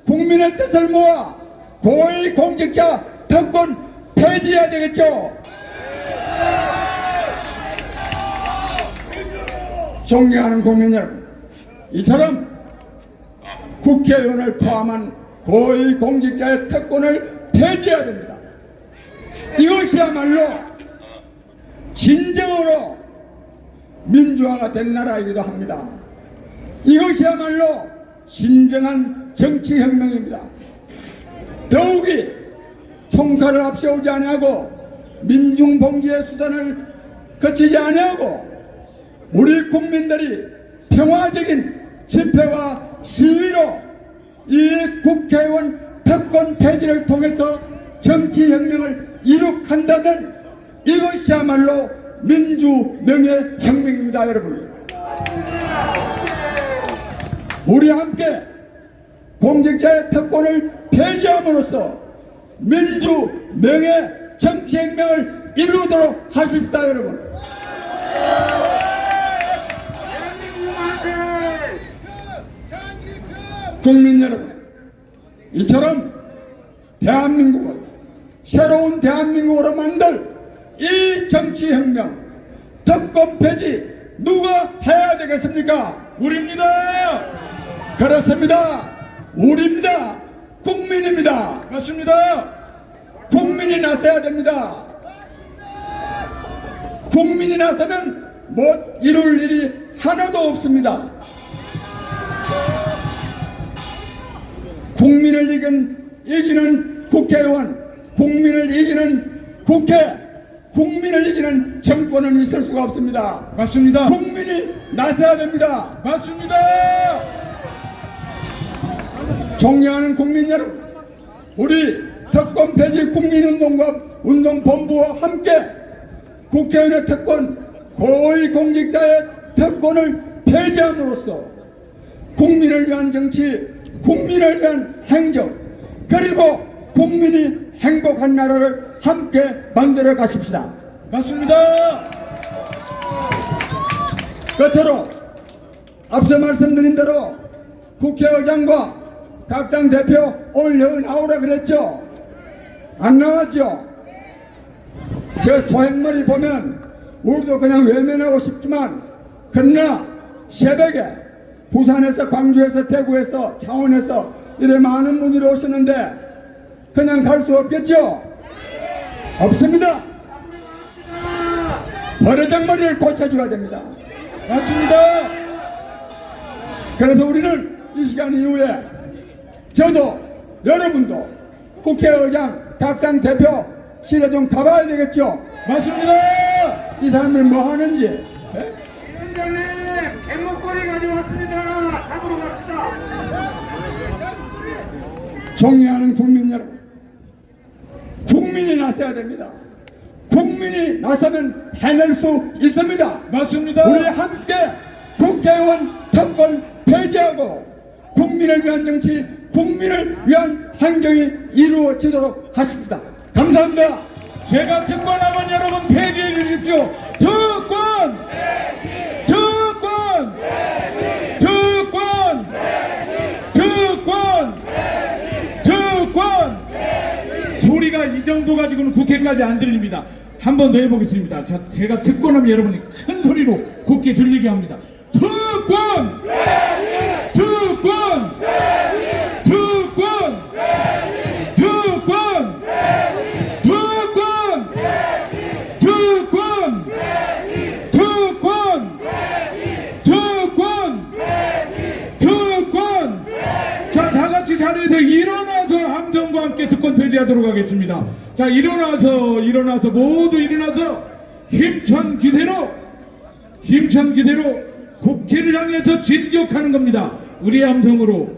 국민의 뜻을 모아 고위공직자 특권 폐지해야 되겠죠? 존경하는 국민 여러분, 이처럼 국회의원을 포함한 고위공직자의 특권을 폐지해야 됩니다. 이것이야말로 진정으로 민주화가 된 나라이기도 합니다. 이것이야말로 진정한 정치혁명입니다. 더욱이 총칼을 앞세우지 아니하고 민중봉기의 수단을 거치지 아니하고 우리 국민들이 평화적인 집회와 시위로 이 국회의원 특권 폐지를 통해서 정치혁명을 이룩한다면 이것이야말로 민주명예혁명입니다. 여러분, 우리 함께 공직자의 특권을 폐지함으로써 민주명예 정치혁명을 이루도록 하십시다. 여러분, 국민 여러분, 이처럼 대한민국을 새로운 대한민국으로 만들 이 정치혁명, 특권 폐지 누가 해야 되겠습니까? 우리입니다. 그렇습니다. 우리입니다. 국민입니다. 맞습니다. 국민이 나서야 됩니다. 국민이 나서면 못 이룰 일이 하나도 없습니다. 국민을 이기는 국회의원, 국민을 이기는 국회, 국민을 이기는 정권은 있을 수가 없습니다. 맞습니다. 국민이 나서야 됩니다. 맞습니다. 존경하는 국민 여러분, 우리 특권 폐지 국민운동과 운동본부와 함께 국회의원의 특권, 고위공직자의 특권을 폐지함으로써 국민을 위한 정치, 국민을 위한 행정, 그리고 국민이 행복한 나라를 함께 만들어 가십시다. 맞습니다. 끝으로 앞서 말씀드린 대로 국회의장과 각 당 대표 오늘 여기 나오라 그랬죠? 안 나왔죠? 저 소행머리 보면 우리도 그냥 외면하고 싶지만, 그러나 새벽에 부산에서, 광주에서, 대구에서, 창원에서 이래 많은 분들이 오시는데 그냥 갈 수 없겠죠? 없습니다. 버르장머리를 고쳐줘야 됩니다. 맞습니다. 그래서 우리는 이 시간 이후에 저도 여러분도 국회의장 각 당 대표실에 좀 가봐야 되겠죠? 맞습니다. 이 사람들 뭐 하는지. 위원장님, 갱목걸이 가져왔습니다. 잡으러 갑시다. 존경하는 국민 여러분, 국민이 나서야 됩니다. 국민이 나서면 해낼 수 있습니다. 맞습니다. 우리 함께 국회의원 특권 폐지하고 국민을 위한 정치, 국민을 위한 행정이 이루어지도록 하십니다. 감사합니다. 제가 특권하면 여러분 폐지해 주십시오. 특권! 특권! 특권! 특권! 특권! 소리가 이 정도 가지고는 국회까지 안 들립니다. 한 번 더 해보겠습니다. 자, 제가 특권하면 여러분이 큰 소리로 국회 들리게 합니다. 특권! 특권! 특권! 특권! 특권! 특권! 특권! 특권! 특권! 자, 다 같이 자리에서 일어나서 함성과 함께 특권 폐지하도록 하겠습니다. 자, 일어나서 모두 일어나서 힘찬 기세로 국회를 향해서 진격하는 겁니다. 우리의 함성으로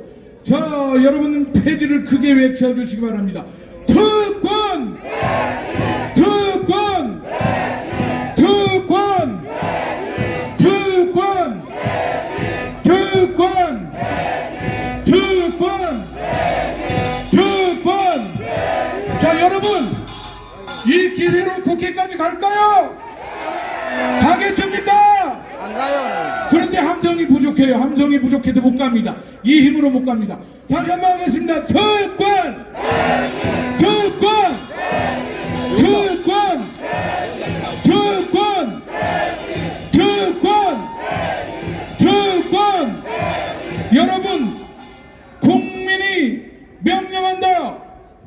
자, 여러분 폐지를 크게 외쳐주시기 바랍니다. 특권! 특권! 특권! 특권! 특권! 특권! 특권! 자, 여러분 이 기세로 국회까지 갈까요? 가겠습니까? 안 가요. 그런데 함성이 부족해요. 함성이 부족해서 못 갑니다. 이 힘으로 못 갑니다. 다시 한번 하겠습니다. 특권! 특권! 특권! 특권! 특권! 특권! 여러분, 국민이 명령한다.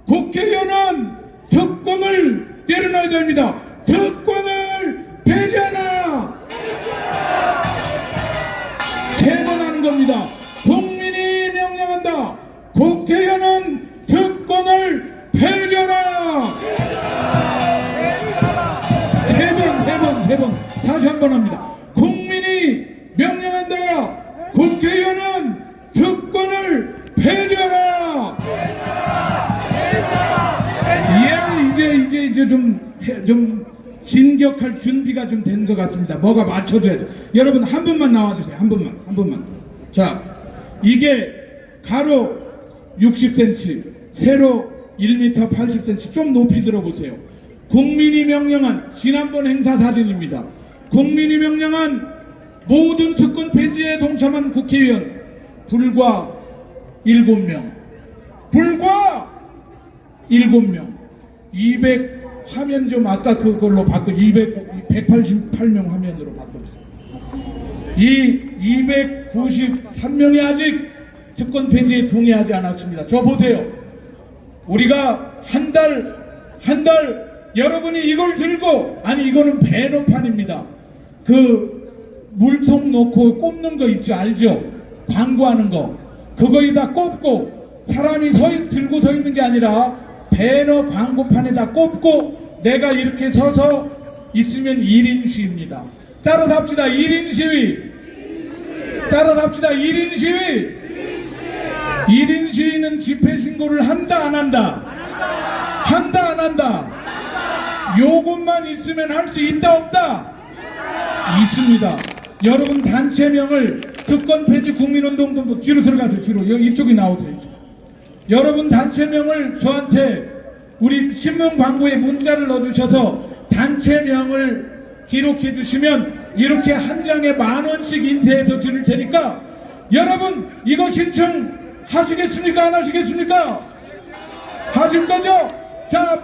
국회의원은 특권을 내려놔야 됩니다. 특권을 폐지하라. 세 번 하는 겁니다. 국민이 명령한다. 국회의원은 특권을 폐지하라. 세 번. 다시 한 번 합니다. 국민이 명령한다. 국회의원은 특권을 폐지하라. 예, 이제 좀 진격할 준비가 좀 된 것 같습니다. 뭐가 맞춰져야죠. 여러분 한 분만 나와주세요. 한 분만. 자, 이게 가로 60cm, 세로 1m 80cm. 좀 높이 들어보세요. 국민이 명령한, 지난번 행사 사진입니다. 국민이 명령한 모든 특권 폐지에 동참한 국회의원 불과 7명. 불과 7명. 200 화면 좀 아까 그걸로 바꿔 188명 화면으로 바꿔주세요. 이 293명이 아직 특권 폐지에 동의하지 않았습니다. 저 보세요. 우리가 한 달 여러분이 이걸 들고, 아니 이거는 배너판입니다. 그 물통 놓고 꼽는 거 있죠, 알죠? 광고하는 거. 그거에다 꼽고 사람이 들고 서 있는 게 아니라 배너 광고판에다 꼽고 내가 이렇게 서서 있으면 1인 시위입니다. 따라서 합시다. 1인 시위. 따라서 합시다. 1인 시위. 1인 시위는 집회 신고를 한다 안 한다? 한다 안 한다? 요것만 있으면 할 수 있다 없다? 있습니다. 여러분 단체명을 특권 폐지 국민운동 뒤로 들어가세요. 뒤로 이쪽이 나오세요. 이쪽. 여러분 단체명을 저한테 우리 신문 광고에 문자를 넣어주셔서 단체명을 기록해 주시면 이렇게 한 장에 10,000원씩 인쇄해서 드릴 테니까 여러분 이거 신청하시겠습니까? 안 하시겠습니까? 하실 거죠? 자.